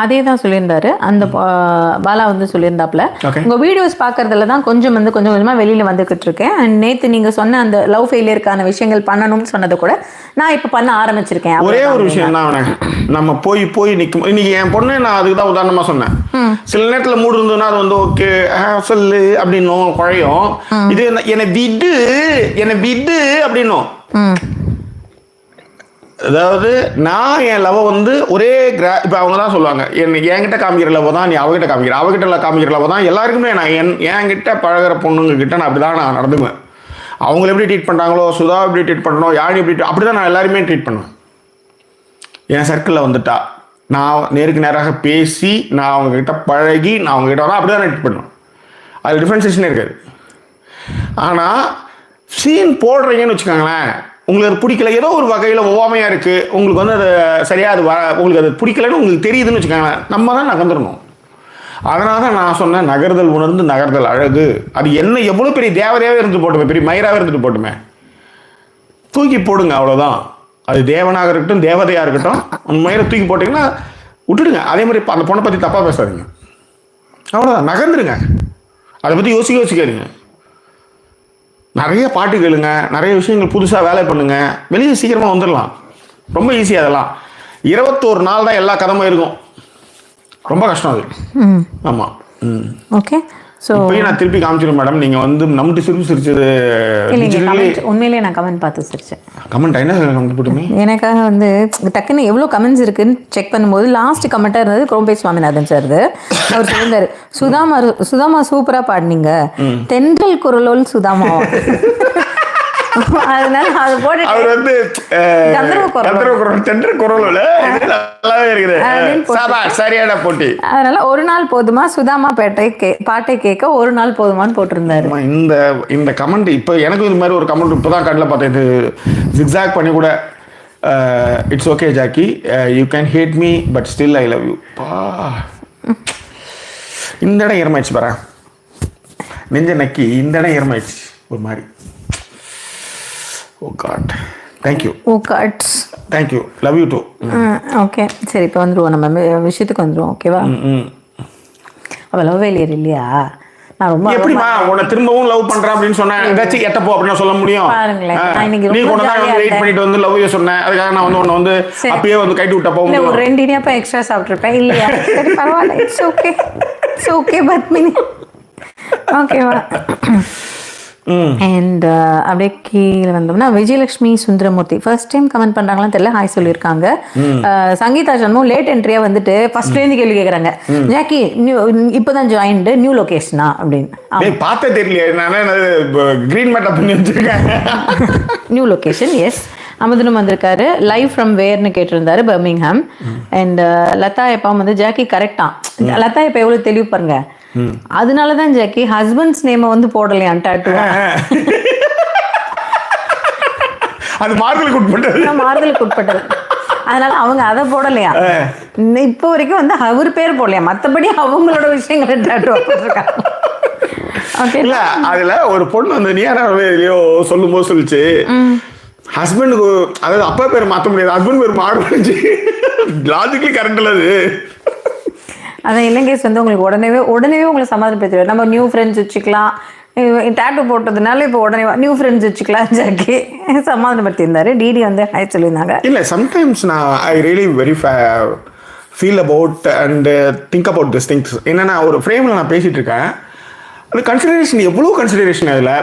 அதே தான் சொல்லியிருந்தாரு அந்த பாலா வந்து சொல்லியிருந்தாப்புல, உங்கள் வீடியோஸ் பார்க்கறதுல தான் கொஞ்சம் கொஞ்சமாக வெளியில் வந்துக்கிட்டு இருக்கேன். அண்ட் நேற்று நீங்கள் சொன்ன அந்த லவ் ஃபெயிலியருக்கான விஷயங்கள் பண்ணணும்னு சொன்னதை கூட நான் இப்போ பண்ண ஆரம்பிச்சிருக்கேன்.
ஒரே ஒரு விஷயம் தான், நம்ம போய் நிற்கும். இன்னைக்கு என் பொண்ணு நான் அதுக்கு தான் உதாரணமாக சொன்னேன். சில நேரத்தில் மூடு இருந்ததுன்னா அது வந்து ஓகே சொல்லு அப்படின்னும் குழையும். இது என்னை விடு அப்படின்னும். அதாவது நான் என் லவ் வந்து ஒரே இப்போ அவங்க தான் சொல்லுவாங்க, என்கிட்ட காமிக்கிற லவ் தான் நீ அவகிட்ட அவகிட்ட காமிக்கிற லவ் தான் எல்லாருக்குமே. நான் என்கிட்ட பழகிற பொண்ணுங்க கிட்ட நான் அப்படி தான் நான் நடந்துவேன். அவங்கள எப்படி ட்ரீட் பண்ணுறாங்களோ, சுதா எப்படி ட்ரீட் பண்ணணும், யாரும் எப்படி அப்படி தான் நான் எல்லாருமே ட்ரீட் பண்ணுவேன். என் சர்க்கிளில் வந்துட்டா நான் நேருக்கு நேராக பேசி நான் அவங்கக்கிட்ட பழகி நான் அவங்ககிட்ட வரேன், அப்படி தான் நான் ட்ரீட் பண்ணுவேன். அது டிஃப்ரென்சேஷனே இருக்காது. ஆனால் சீன் போடுறீங்கன்னு வச்சுக்கோங்களேன், உங்களுக்கு அது பிடிக்கல, ஏதோ ஒரு வகையில் ஒவ்வாமையாக இருக்குது, உங்களுக்கு வந்து அது சரியாக அது உங்களுக்கு அது பிடிக்கலன்னு உங்களுக்கு தெரியுதுன்னு வச்சுக்கோங்களேன், நம்ம தான் நகர்ந்துடணும். அதனால தான் நான் சொன்னேன், நகர்தல் உணர்ந்து நகர்தல் அழகு. அது என்ன எவ்வளோ பெரிய தேவதையாகவே இருந்துட்டு போட்டுமே, பெரிய மயிராகவே இருந்துட்டு போட்டுமே, தூக்கி போடுங்க அவ்வளோதான். அது தேவனாக இருக்கட்டும் தேவதையாக இருக்கட்டும், அந்த மயிரை தூக்கி போட்டிங்கன்னா விட்டுடுங்க. அதே மாதிரி அந்த பொண்ணை பற்றி தப்பாக பேசாதீங்க, அவ்வளோதான். நகர்ந்துருங்க, அதை பற்றி யோசிக்காதீங்க. நிறைய பாட்டு கேளுங்க, நிறைய விஷயங்கள் புதுசாக வேலை பண்ணுங்க, வெளியே சீக்கிரமாக வந்துடலாம். ரொம்ப ஈஸியாக. அதெல்லாம் 21 நாள் தான் எல்லா கதமும் இருக்கும். ரொம்ப கஷ்டம் அது. ஆமாம்.
ஓகே. ஸோ
இப்போயும் நான் திருப்பி காமிச்சிடும் மேடம், நீங்கள் வந்து நம்பிட்டு சிரிச்சது
உண்மையிலேயே நான் கமெண்ட் பார்த்து சிரிச்சேன்.
கமெண்ட் என்ன கமெண்ட் போட்டுமே
எனக்காக வந்து டக்குன்னு எவ்வளோ கமெண்ட்ஸ் இருக்குன்னு செக் பண்ணும்போது லாஸ்ட் கமெண்ட்டாக இருந்தது குரோம்பே சுவாமிநாதன் சார். அவர் சொல்லியிருந்தாரு, சுதாமா சூப்பராக பாடினீங்க, தென்றல் குரலோல் சுதாமா. அதனால அது போட்டு
அவர் வந்து சரியான போட்டி.
அதனால ஒரு நாள் போதுமா சுதாமா பாட்டை கேட்க ஒரு நாள் போதுமான்னு போட்டிருந்தாரு.
இந்த கமெண்ட் இப்போ எனக்கு இது மாதிரி ஒரு கமெண்ட் இப்போதான் கண்ணில் பார்த்தேன். இது ஜிக்ஸாக் பண்ணி கூட, it's okay Jackie, you can had me but still I love you. இந்த இடம் ஈரமாயிடுச்சு பாரு, நெஞ்ச நக்கி இந்த இடம் ஈரமாயிடுச்சு ஒரு மாதிரி. Oh God, thank you.
Oh God.
Thank you. Love you too.
Okay சரி, இப்போ வந்துருவோம் நம்ம விஷயத்துக்கு வந்துருவோம். ஓகேவா? அவள் லவ் ஃபெயிலியர் இல்லையா? நான் ரொம்ப
எப்படிமா உன்னை திரும்பவும் லவ் பண்றேன் அப்படின்னு சொன்னேன், ஏதாச்சும் எட்டப்போ அப்படின்னு சொல்ல முடியும்? நீ கூட தான் வெயிட் பண்ணிட்டு வந்து லவ் யூ சொன்னேன், அதுக்காக நான் வந்து உன்னை வந்து அப்பயே வந்து கைட்டு விட்ட போக முடியும்.
ஒரு 2 இனியாப்பா எக்ஸ்ட்ரா சாப்பிட்ருப்பேன் இல்லையா? சரி பரவாயில்ல, it's okay, it's okay Padmini. ஓகேவா? அண்ட் அப்படியே கீழே வந்தோம்னா Vijayalakshmi Sundaramoorthy first time comment பண்ணுறாங்களான்னு தெரியல, ஹாய் சொல்லியிருக்காங்க. சங்கீதா சண்முகம் லேட் என்ட்ரியாக வந்துட்டு ஃபர்ஸ்ட்லேருந்து கேள்வி கேட்குறாங்க, ஜாக்கி இப்போ தான் ஜாயின்டு, நியூ லொக்கேஷனா அப்படின்னு.
பார்த்தே தெரியல, கிரீன் மேட்டப் பண்ணி வச்சிருக்கேன்.
New location, S. அமுதனும் வந்திருக்காரு, லைவ் ஃப்ரம் வேர்னு கேட்டிருந்தாரு, பர்மிங்ஹாம். அண்ட் லதா எப்பா வந்து ஜாக்கி கரெக்டாக, லதா எப்போ எவ்வளோ தெளிவு பாருங்க, அதனாலதான் ஜாக்கி ஹஸ்பண்ட்ஸ் நேம வந்து போடலையாம் டாட்டூ.
அது மார்கலுக்கு
உட்பட்டது. அதனால அவங்க அதை போடலையா. இப்போ வரைக்கும் வந்து அவர் பேர் போடலையா, மற்றபடி அவங்களோட விஷயங்களை டாட்டூ போட்டிருக்காங்க.
இல்ல அதுல ஒரு பொண்ணு வந்து நீயாரையோ சொல்லும் போது சொல்லிச்சு, ஹஸ்பண்டுக்கு அதாவது அப்பா பேர் மாற்ற முடியாது, ஹஸ்பண்ட் பேர் மாறுச்சு. லாஜிக்கலி கரெக்ட் இல்ல அது.
அதான் இலங்கேஷ் வந்து உங்களுக்கு உடனே உங்களை சமாதானப்படுத்துவார். நம்ம நியூ ஃப்ரெண்ட்ஸ் வச்சுக்கலாம், டேட்டு போட்டதுனால இப்போ உடனே நியூ ஃப்ரெண்ட்ஸ் வச்சுக்கலாம் ஜாக்கி சமாதானப்படுத்தியிருந்தாரு. டிடி வந்து ஹாய் சொல்லியிருந்தாங்க.
இல்லை சம்டைம்ஸ் நான் I really very feel about and think about this things. என்னென்னா ஒரு ஃப்ரேமில் நான் பேசிகிட்டு இருக்கேன், அது கன்சிடரேஷன் எவ்வளோ கன்சிடரேஷன் அதில்.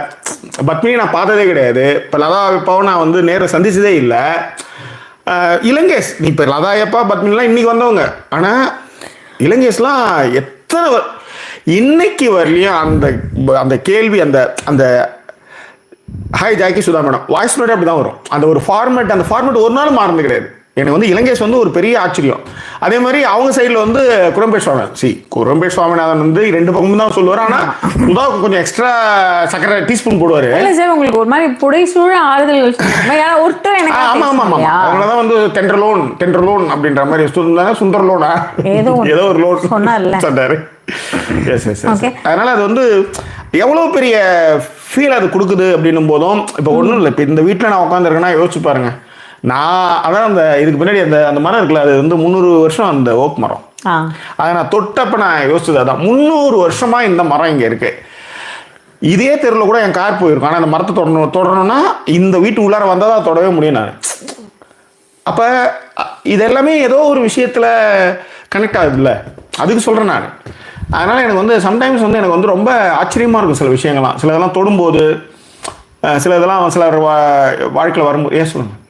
பத்மினி நான் பார்த்ததே கிடையாது, இப்போ லதா அப்பாவும் நான் வந்து நேரில் சந்திச்சதே இல்லை. இலங்கேஷ் நீ இப்போ லதா அப்பா பத்மினிலாம் இன்றைக்கி வந்தவங்க, ஆனால் இலங்கேஷ்லாம் எத்தனை இன்னைக்கு வரலையும் அந்த அந்த கேள்வி அந்த அந்த hi Jackie Sudha madam voice நோட்டே அப்படி தான் வரும். அந்த ஒரு ஃபார்மேட், அந்த ஃபார்மேட் ஒரு நாள் மாறது கிடையாது. எனக்கு வந்து இலங்கேஷ் வந்து ஒரு பெரிய ஆச்சரியம். அதே மாதிரி அவங்க சைடில் வந்து குரம்பேட் சுவாமி குரம்பேட் சுவாமிநாதன் வந்து 2 பக்கமும் தான் சொல்லுவார். ஆனால் உதாவுக்கு கொஞ்சம் எக்ஸ்ட்ரா சக்கரை டீஸ்பூன் போடுவார்.
உங்களுக்கு ஒரு மாதிரி புடைசூழ ஆறுதல் ஒருத்தர் எனக்கு
ஆமாம் ஆமாம் ஆமாம் அவங்கள தான் வந்து டெண்டர் லோன் அப்படின்ற மாதிரி சுந்தர் லோனா ஏதோ ஒரு லோன் சொன்னார். Yes yes yes. அதனால் அது வந்து எவ்வளோ பெரிய ஃபீல் அது கொடுக்குது அப்படின்னும் போதும் இப்போ ஒன்றும் இல்லை. இப்போ இந்த வீட்டில் நான் உட்காந்துருக்கேன்னா யோசிச்சு பாருங்க. நான் அதான் அந்த இதுக்கு பின்னாடி அந்த மரம் இருக்குல்ல, அது வந்து 300 வருஷம் அந்த ஓக் மரம். அதை நான் தொட்டப்ப நான் யோசிச்சது அதான், 300 வருஷமா இந்த மரம் இங்கே இருக்கு. இதே தெருவில் கூட என் கார் போயிருக்கும், ஆனால் அந்த மரத்தை தொடரணும்னா இந்த வீட்டு உள்ளார வந்தால் தான் தொடவே முடியும் நான். அப்போ இது எல்லாமே ஏதோ ஒரு விஷயத்தில் கனெக்ட் ஆகுதுல்ல, அதுக்கு சொல்கிறேன் நான். அதனால் எனக்கு வந்து சம்டைம்ஸ் வந்து எனக்கு வந்து ரொம்ப ஆச்சரியமாக இருக்கும் சில விஷயங்கள்லாம். சில இதெல்லாம் தொடும்போது, சில இதெல்லாம் சிலர் வாழ்க்கையில் வரும்போது. ஏன் சொல்லுங்கள்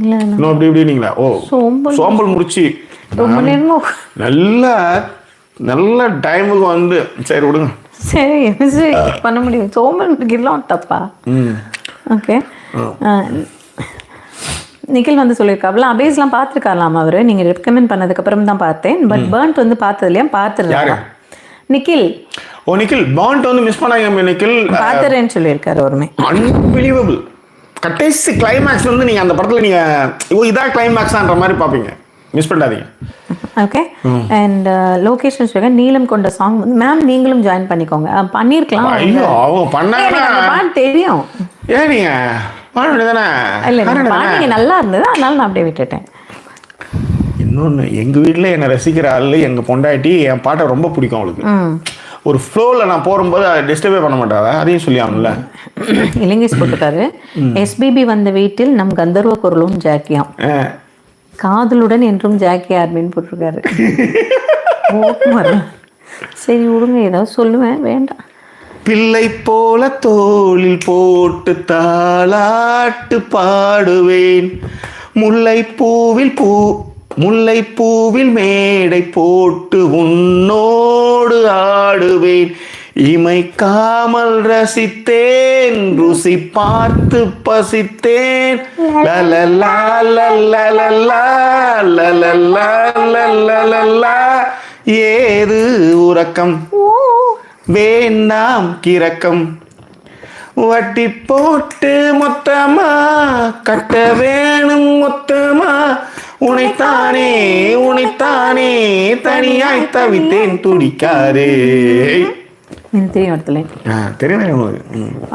இன்னும் அப்படி இப்படிங்களா? ஓ சோம்பல் முடிச்சு நல்ல டைமுக்கு வந்து சரி விடுங்க.
சரி என்ன பண்ண முடியும், சோம்பல் முடிக்கலாம் தப்பா? ஓகே. நிக்கில் வந்து சொல்லியிருக்காப்ல அபேஸ்லாம் பார்த்துருக்காராம் அவர், நீங்கள் ரெக்கமெண்ட் பண்ணதுக்கப்புறம் தான் பார்த்தேன். பட் பர்ன்ட் வந்து பார்த்ததுலையா பார்த்துருக்காங்க நிக்கில்.
ஓ நிக்கில் பர்ன்ட் வந்து மிஸ் பண்ணாங்க. நிக்கில்
பார்த்துறேன்னு சொல்லியிருக்காரு. ஒருமே
அன்பிலீவபிள். கடைசி கிளைமேக்ஸ் வந்து நீங்கள் அந்த படத்தில் நீங்கள் இதான் கிளைமேக்ஸ்ன்ற மாதிரி பார்ப்பீங்க, மிஸ் பண்ணாதீங்க.
ஓகே. அண்ட் லொகேஷன் சொல்லுங்க, நீளம் கொண்ட சாங் வந்து மேம் நீங்களும் ஜாயின் பண்ணிக்கோங்க. பண்ணியிருக்கலாம்.
ஐயோ அவங்க பண்ணாங்க
தெரியும்.
ஏன் நீங்கள்
இல்லை நல்லா இருந்தது, அதனால நான் அப்படியே விட்டுட்டேன்.
இன்னொன்று எங்கள் வீட்டில் என்னை ரசிக்கிற ஆள் எங்கள் பொண்டாட்டி, என் பாட்டை ரொம்ப பிடிக்கும் அவளுக்கு. ஒரு ஃப்ளோவில் நான் போகும்போது அதை டிஸ்டர்பே பண்ண மாட்டாங்க, அதையும் சொல்லி ஆகணும்ல.
இலங்கேஷ் போட்டுட்டாரு, எஸ்பிபி வந்த வீட்டில் நம் கந்தர்வ குரலும் ஜாக்கியாம், காதலுடன் என்றும் ஜாக்கி ஆர்மின்னு போட்டிருக்காரு. சரி விடுங்க, ஏதாவது சொல்லுவேன், வேண்டாம்.
பிள்ளை போல தோளில் போட்டு தாளாட்டு பாடுவேன், முல்லைப்பூவில் மேடை போட்டு உன்னோடு ஆடுவேன், இமைக்காமல் ரசித்தேன், ருசி பார்த்து பசித்தேன், லலலா லலலா லலலா லலலா, ஏது உறக்கம் வேண்டாம் கிறக்கம், வட்டி போட்டு மொத்தமா கட்ட வேணும் மொத்தமா, உனைத்தானே தனியாய் தவித்தேன் துடிக்காதே.
தெரியும்.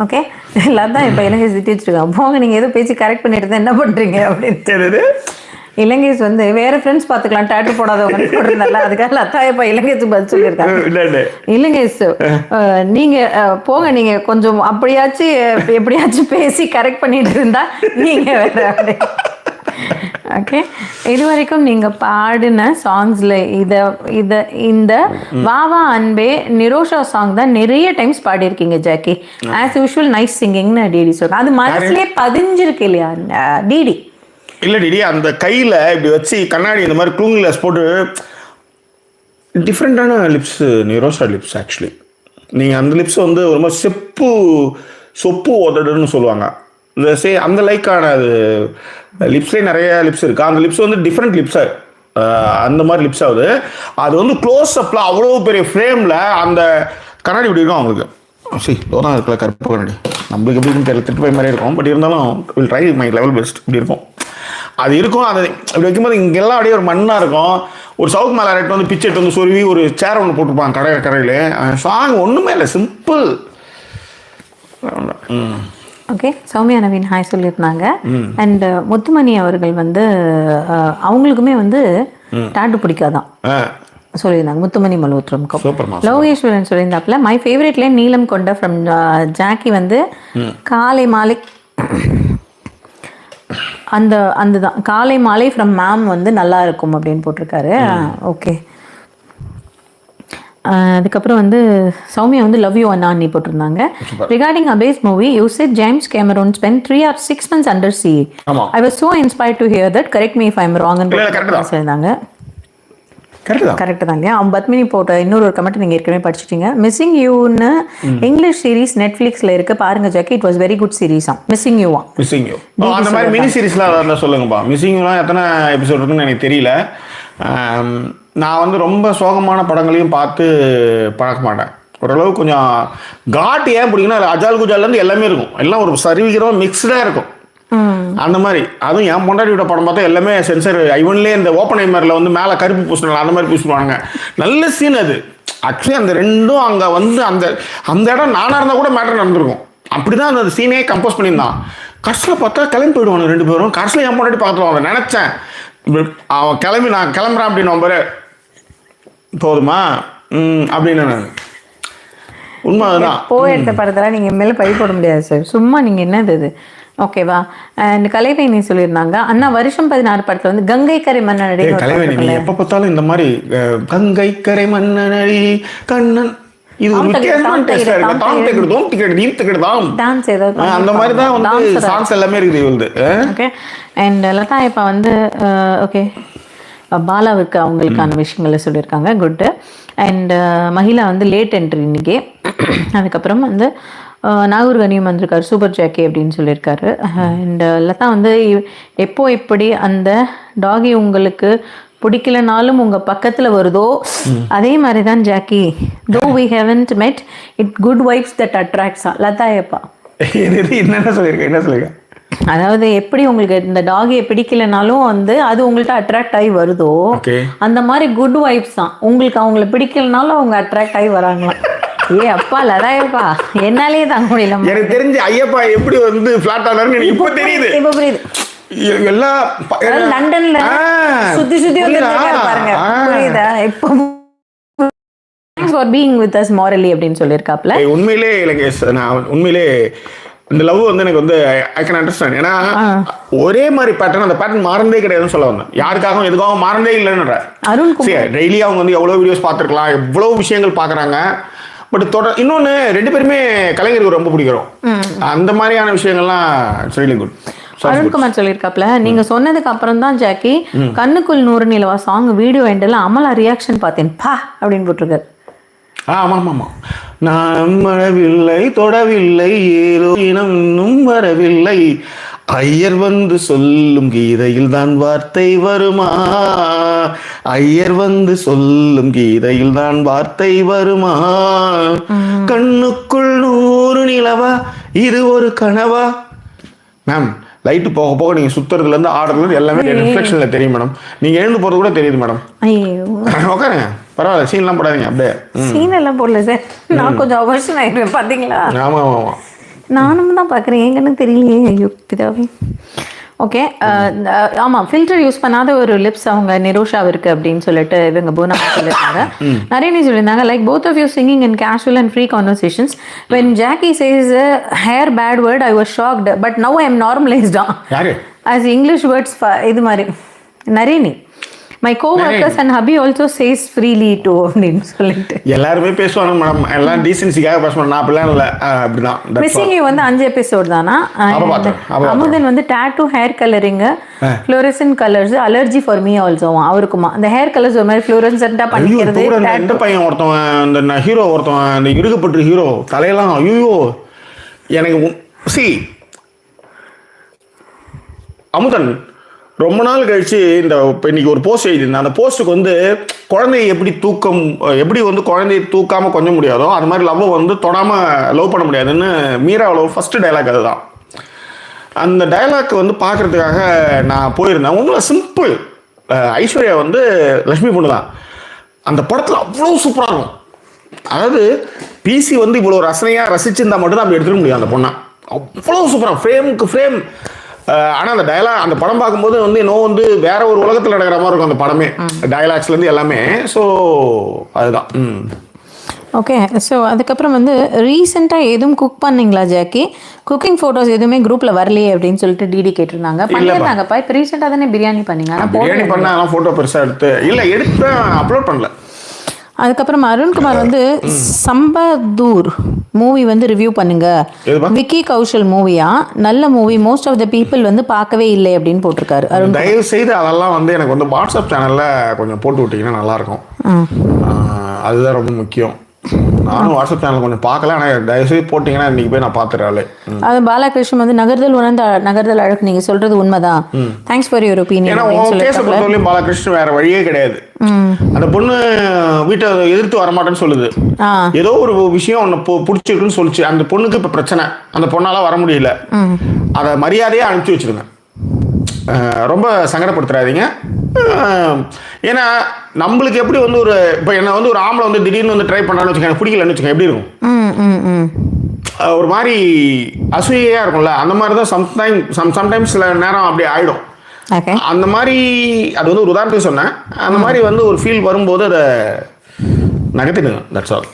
ஓகே எல்லாத்தான் இப்போ இலங்கேஷ் திட்டி வச்சிருக்காங்க, போங்க நீங்கள் ஏதோ பேசி கரெக்ட் பண்ணிட்டு தான் என்ன பண்ணுறீங்க அப்படின்னு தெரியுது. இலங்கேஷ் வந்து வேற ஃப்ரெண்ட்ஸ் பார்த்துக்கலாம், டேட்டு போடாதவங்க போட்டிருந்தால, அதுக்காக லத்தாயப்பா இலங்கேஷ் பதில் சொல்லியிருக்காங்க. இலங்கேஷ் நீங்க போங்க, நீங்க கொஞ்சம் எப்படியாச்சும் பேசி கரெக்ட் பண்ணிட்டு இருந்தா நீங்க வேற அப்படி. ஓகே, இது வரைக்கும் நீங்கள் பாடின சாங்ஸில் இந்த வாவா அன்பே நிரோஷா சாங் தான் நிறைய டைம்ஸ் பாடியிருக்கீங்க ஜாக்கி. ஆஸ் யூஷுவல் நைஸ் சிங்கிங்னு டிடி சொல்லுங்க, அது மனசுலேயே பதிஞ்சிருக்கு இல்லையா டிடி?
இல்லை டிடி, அந்த கையில் இப்படி வச்சு கண்ணாடி இந்த மாதிரி க்ளூங் கிளாஸ் போட்டு டிஃப்ரெண்ட்டான லிப்ஸ் நிரோஷா லிப்ஸ். ஆக்சுவலி நீங்கள் அந்த லிப்ஸ் வந்து ஒரு மாதிரி சொப்பு உதடுன்னு சொல்லுவாங்க, இந்த அந்த லைக்கான அது லிப்ஸ்லேயே நிறைய லிப்ஸ் இருக்குது. அந்த லிப்ஸ் வந்து டிஃப்ரெண்ட் லிப்ஸாக அந்த மாதிரி லிப்ஸ் ஆகுது. அது வந்து க்ளோஸ் அப்பில் அவ்வளோ பெரிய ஃப்ரேமில் அந்த கண்ணாடி இப்படி இருக்கும் அவங்களுக்கு. தான் இருக்கல கருப்பு கண்ணாடி, நம்மளுக்கு எப்படி தெரியல, திட்டு போய் மாதிரி இருக்கும். பட் இருந்தாலும் will try my level best. இப்படி இருக்கும், அது இருக்கும். அது இப்படி வைக்கும்போது இங்கெல்லாம் அப்படியே ஒரு மண்ணாக இருக்கும். ஒரு சவுக்கு மேலே ரெட்டு வந்து பிச்செட்டு வந்து சொருவி ஒரு சேர் ஒன்று போட்டுருப்பாங்க கடையில். சாங் ஒன்றுமே இல்லை, simple.
Okay, Soumya Naveen hi சொல்லியிருந்தாங்க. அண்ட் முத்துமணி அவர்கள் வந்து அவங்களுக்குமே வந்து டாட்டு பிடிக்காதான். சொல்லியிருந்தாங்க. முத்துமணி மலோத்ரம்
சூப்பர்மா.
லோகேஸ்வரன் சொல்லியிருந்தாப்புல மை ஃபேவரட் லைன் நீலம் கொண்ட ஃப்ரம் ஜாக்கி வந்து காலை மாலை அந்த தான் காலை மாலை ஃப்ரம் மேம் வந்து நல்லா இருக்கும் அப்படின்னு போட்டிருக்காரு. ஓகே. அதுக்கப்புறம் வந்து சௌமியா வந்து லவ் யூ அண்ணான்னு போட்டிருந்தாங்க. Regarding Abyss movie you said James Cameron spend 3 or 6 months under sea. I was so inspired to hear that. Correct me if I am wrong சொல்லியிருந்தாங்க. கரெக்ட் தான் இல்லையா? பத்மினி போட்ட இன்னொரு கமெண்ட் நீங்கள் ஏற்கனவே படிச்சிட்டீங்க. மிஸ்ஸிங் யூன்னு இங்கிலீஷ் சீரிஸ் நெட்ஃப்ளிக்ஸில் இருக்கு பாருங்க Jackie. It was very good சீரிஸா. மிஸ்ஸிங் யூ
அந்த மாதிரி மினி சீரிஸ்லாம் இருந்தால் சொல்லுங்கப்பா. மிஸ்ஸிங் யூலாம் எத்தனை எபிசோட் இருக்குன்னு எனக்கு தெரியல. நான் வந்து ரொம்ப சோகமான படங்களையும் பார்த்து பழக்க மாட்டேன். ஓரளவு கொஞ்சம் காட் ஏன் பிடிக்குன்னா அஜால் குஜால்லேருந்து எல்லாமே இருக்கும். எல்லாம் ஒரு சரிவிக்கிறோம் மிக்ஸ்டாக இருக்கும். அந்த மாதிரி அதுவும் என் பொண்டாட்டியோட படம் பார்த்தா எல்லாமே சென்சர் இவன்லேயே இந்த ஓப்பன் ஐமரில் வந்து மேலே கருப்பு பூசணும் அந்த மாதிரி பூசுவாங்க. நல்ல சீன் அது. ஆக்சுவலி அந்த ரெண்டும் அங்கே வந்து அந்த அந்த இடம் நானாக இருந்தால் கூட மேட்டர் நடந்திருக்கும். அப்படி தான் அந்த சீனே கம்போஸ் பண்ணியிருந்தான். கடைசியில் பார்த்தா கிளம்பி போயிடுவாங்க 2 பேரும். கடைசியில் என் பொண்டாட்டி பார்த்துருவாங்க. நினச்சேன் அவன் கிளம்பி நான் கிளம்புறேன் அப்படின்னு நம்பரு போதுமா அப்படின்னு நான் உண்மை அதுதான்.
எடுத்த படத்தில் நீங்கள் மேலே பழி போட முடியாது சார். சும்மா நீங்கள் என்னது இது ஓகேவா? அண்ட் கலைவேணி சொல்லியிருந்தாங்க அண்ணா வருஷம் 16 படத்துல வந்து கங்கை கரை மன்னனடி.
கலைவேணி எப்ப பார்த்தாலும் இந்த மாதிரி கங்கை கரை மன்னனடி கண்ணன் இது ஒரு வித்தியாசமான டேஸ்டா இருக்கு. தாம் டிக்கெட் தோம் டிக்கெட் நீம் டிக்கெட் தான்
டான்ஸ் ஏதாவது
அந்த மாதிரி தான் வந்து சாங்ஸ் எல்லாமே இருக்குது இவளுது.
ஓகே. அண்ட் லதா இப்ப வந்து ஓகே பாலாவுக்கு அவங்களுக்கான விஷயங்களை சொல்லியிருக்காங்க. குட். அண்ட் மகிழா வந்து லேட் என்ட்ரி இன்னைக்கு. அதுக்கப்புறம் வந்து நாகூர் கனியும் வந்திருக்காரு சூப்பர் ஜாக்கி அப்படின்னு சொல்லியிருக்காரு. அண்ட் லதா வந்து எப்போ எப்படி அந்த டாகி உங்களுக்கு பிடிக்கலனாலும் உங்கள் பக்கத்தில் வருதோ அதே மாதிரி தான் Jackie. Though we haven't met it good vibes that அட்ராக்ட்ஸா. லதா எப்பா
என்ன சொல்லியிருக்கேன்
அதாவது எப்படி உங்களுக்கு இந்த டாகியை பிடிக்கலனாலும் வந்து அது உங்கள்கிட்ட அட்ராக்ட் ஆகி வருதோ அந்த மாதிரி குட் வைப்ஸ் தான். உங்களுக்கு அவங்கள பிடிக்கலனாலும் அவங்க அட்ராக்ட் ஆகி வராங்களாம். ஏ அப்பா லதாயப்பா என்னாலே தாங்க முடியல.
எனக்கு தெரிஞ்சு ஐயப்பா எப்படி வந்து ஃபிளாட் ஆனாருன்னு எனக்கு இப்போ தெரியுது.
இப்போ புரியுது.
எல்லாம்
லண்டன்ல சுத்தி சுத்தி வந்துருக்காரு பாருங்க. புரியுதா? இப்போ thanks for being with us morally அப்படின்னு சொல்லியிருக்காப்ல.
உண்மையிலே நான் உண்மையிலே இந்த லவ் வந்து எனக்கு வந்து ஐ கேன் அண்டர்ஸ்டாண்ட். ஏன்னா ஒரே மாதிரி பேட்டர்ன் அந்த பேட்டர்ன் மாறந்தே கிடையாதுன்னு சொல்ல வந்தேன். யாருக்காகவும் எதுக்காகவும் மாறந்தே இல்லைன்ற அருண்குமார் டெய்லி அவங்க வந்து எவ்வளோ வீடியோஸ் பார்த்துருக்கலாம், எவ்வளோ விஷயங்கள் பார்க்குறாங்க. பட் இன்னொன்று 2 பேருமே கலைஞருக்கு ரொம்ப பிடிக்கிறோம். அந்த மாதிரியான விஷயங்கள்லாம் இட்ஸ் ரியலி குட்.
அருண்குமார் சொல்லியிருக்காப்ல நீங்க சொன்னதுக்கு அப்புறம் தான் ஜாக்கி கண்ணுக்குள் 100 நிலவா சாங் வீடியோ எண்டெல்லாம் அமலா ரியாக்ஷன் பார்த்தேன் பா அப்படின்னு போட்டிருக்காரு.
ஆமாம் ஆமாம். நான் வரவில்லை தொடவில்லை ஏதோ இனம் இன்னும் வரவில்லை ஐயர் வந்து சொல்லும் கீதையில் தான் வார்த்தை வருமா ஐயர் வந்து சொல்லும் கீதையில் தான் வார்த்தை வருமா கண்ணுக்குள் 100 நிலவா இது ஒரு கனவா. மேம் லைட்டு போக போக நீங்கள் சுற்றுறதுலேருந்து ஆடுறதுலேருந்து எல்லாமே ரிஃப்ளெக்ஷனில் தெரியும் மேடம். நீங்கள் எழுந்து போகிறது கூட தெரியுது மேடம். உட்காருங்க பரவாயில்ல சீன்லாம் போடாதீங்க. அப்படியே
சீன் எல்லாம் போடல சார். நான் கொஞ்சம் அவர்ஷன் ஆகிடுவேன் பார்த்தீங்களா?
ஆமாம் ஆமாம்
நானும் தான் பார்க்குறேன். எங்கன்னு தெரியலையே. ஐயோ பிதாவே. ஓகே. ஆமாம் ஃபில்டர் யூஸ் பண்ணாத ஒரு லிப்ஸ் அவங்க நிரோஷா இருக்குது அப்படின்னு சொல்லிட்டு இவங்க பூனா சொல்லியிருக்காங்க. நிறைய சொல்லியிருந்தாங்க like both of you singing in casual and free conversations when Jackie says her bad word I was shocked but now I am நார்மலைஸ்டா ஆஸ் இங்கிலீஷ் வேர்ட்ஸ் இது மாதிரி Nareni my coworkers and hubby also says freely to அப்படின்னு சொல்லிட்டு
எல்லாருமே பேசுவாங்க madam. எல்லாம் டீசென்சிக்காக பேசுவாங்க. நான் அப்படிலாம் இல்லை அப்படிதான்.
மிஸ்ஸிங் யூ வந்து 5 எபிசோட் தானா? அமுதன் வந்து tattoo hair colouring fluorescent colours allergy for me also. அவருக்குமா அந்த ஹேர் கலர்ஸ் ஒரு மாதிரி ஃப்ளோரசன்ட்டா பண்ணிக்கிறது.
இந்த பையன் ஒருத்தவன் இந்த ஹீரோ ஒருத்தவன் இந்த இறுக்கப்பட்ட ஹீரோ தலையெல்லாம் ஐயோ எனக்கு சி அமுதன் ரொம்ப நாள் கழிச்சு இந்த இன்னைக்கு ஒரு போஸ்ட் எழுதியிருந்தேன். அந்த போஸ்ட்டுக்கு வந்து குழந்தையை எப்படி வந்து குழந்தையை தூக்காமல் கொஞ்சம் முடியாதோ அது மாதிரி லவ் வந்து தொடாமல் லவ் பண்ண முடியாதுன்னு மீரா லவ் ஃபஸ்ட்டு டைலாக் அதுதான். அந்த டைலாக் வந்து பார்க்குறதுக்காக நான் போயிருந்தேன். உங்களை சிம்பிள் ஐஸ்வர்யா வந்து லக்ஷ்மி பொண்ணு தான். அந்த படத்தில் அவ்வளோ சூப்பராக இருக்கும். அதாவது பிசி வந்து இவ்வளோ ரசனையாக ரசிச்சிருந்தா மட்டும்தான் அப்படி எடுத்துக்க முடியும். அந்த பொண்ணை அவ்வளோ சூப்பராக ஃப்ரேமுக்கு ஃப்ரேம் ஆனால் அந்த டயலாக் அந்த படம் பார்க்கும்போது வந்து இன்னும் வந்து வேற ஒரு உலகத்தில் நடக்கிற மாதிரி இருக்கும் அந்த படமே, டயலாக்ஸ்லேருந்து எல்லாமே. ஸோ அதுதான்.
ஓகே. ஸோ அதுக்கப்புறம் வந்து ரீசெண்டாக எதுவும் குக் பண்ணீங்களா ஜாக்கி? குக்கிங் ஃபோட்டோஸ் எதுவுமே குரூப்பில் வரலையே அப்படின்னு சொல்லிட்டு டிடி கேட்டிருந்தாங்க. பண்ணியிருந்தாங்கப்பா. இப்போ ரீசெண்டாக தானே பிரியாணி பண்ணீங்க. ஆனால்
பிரியாணி பண்ண ஆனால் ஃபோட்டோ பெருசாக எடுத்து இல்லை எடுத்தேன், அப்லோட் பண்ணல.
அதுக்கப்புறம் அருண்குமார் வந்து சம்பதூர் மூவி வந்து ரிவ்யூ பண்ணுங்க. விக்கி கௌஷல் மூவியா? நல்ல movie, most of the people வந்து பார்க்கவே இல்லை அப்படின்னு போட்டிருக்காரு அருண்.
தயவு செய்து அதெல்லாம் வந்து எனக்கு வந்து வாட்ஸ்அப் சேனல்ல கொஞ்சம் போட்டு விட்டீங்கன்னா நல்லா இருக்கும். அதுதான் ரொம்ப முக்கியம். நானும் வாட்ஸ்அப் சேனல் கொஞ்சம் பார்க்கல, ஆனால் தயவுசெய்து போட்டிங்கன்னா இன்றைக்கி போய் நான் பார்த்துறாலே. அது
பாலகிருஷ்ணன் வந்து நகர்தல் உணர்ந்த நகர்தல் அழகு, நீங்கள் சொல்கிறது உண்மைதான். Thanks for your opinion.
ஏன்னா உன் கேஸை பொறுத்தவரையும் பாலகிருஷ்ணன் வேற வழியே கிடையாது. அந்த பொண்ணு வீட்டை எதிர்த்து வரமாட்டேன்னு சொல்லுது. ஏதோ ஒரு விஷயம் ஒன்று பிடிச்சிருக்குன்னு சொல்லிச்சு. அந்த பொண்ணுக்கு இப்போ பிரச்சனை, அந்த பொண்ணால வர முடியல. அதை மரியாதையாக அனுப்பிச்சி வச்சிருங்க. ரொம்ப சங்கடப்படுத்துறாதீங்க. ஏன்னா நம்மளுக்கு எப்படி வந்து ஒரு இப்போ என்ன வந்து ஒரு ஆம்பளை வந்து திடீர்னு வந்து ட்ரை பண்ணான்னு வச்சுக்கோங்க, எனக்கு பிடிக்கலன்னு வச்சுக்கோங்க, எப்படி இருக்கும்? ஒரு மாதிரி அசூயையாக இருக்கும்ல. அந்த மாதிரி தான் சம்டைம்ஸ் சில நேரம் அப்படி ஆகிடும். அந்த மாதிரி அது வந்து ஒரு உதாரணத்துக்கு சொன்னேன். அந்த மாதிரி வந்து ஒரு ஃபீல் வரும்போது அதை நகர்த்திடுங்க. That's all.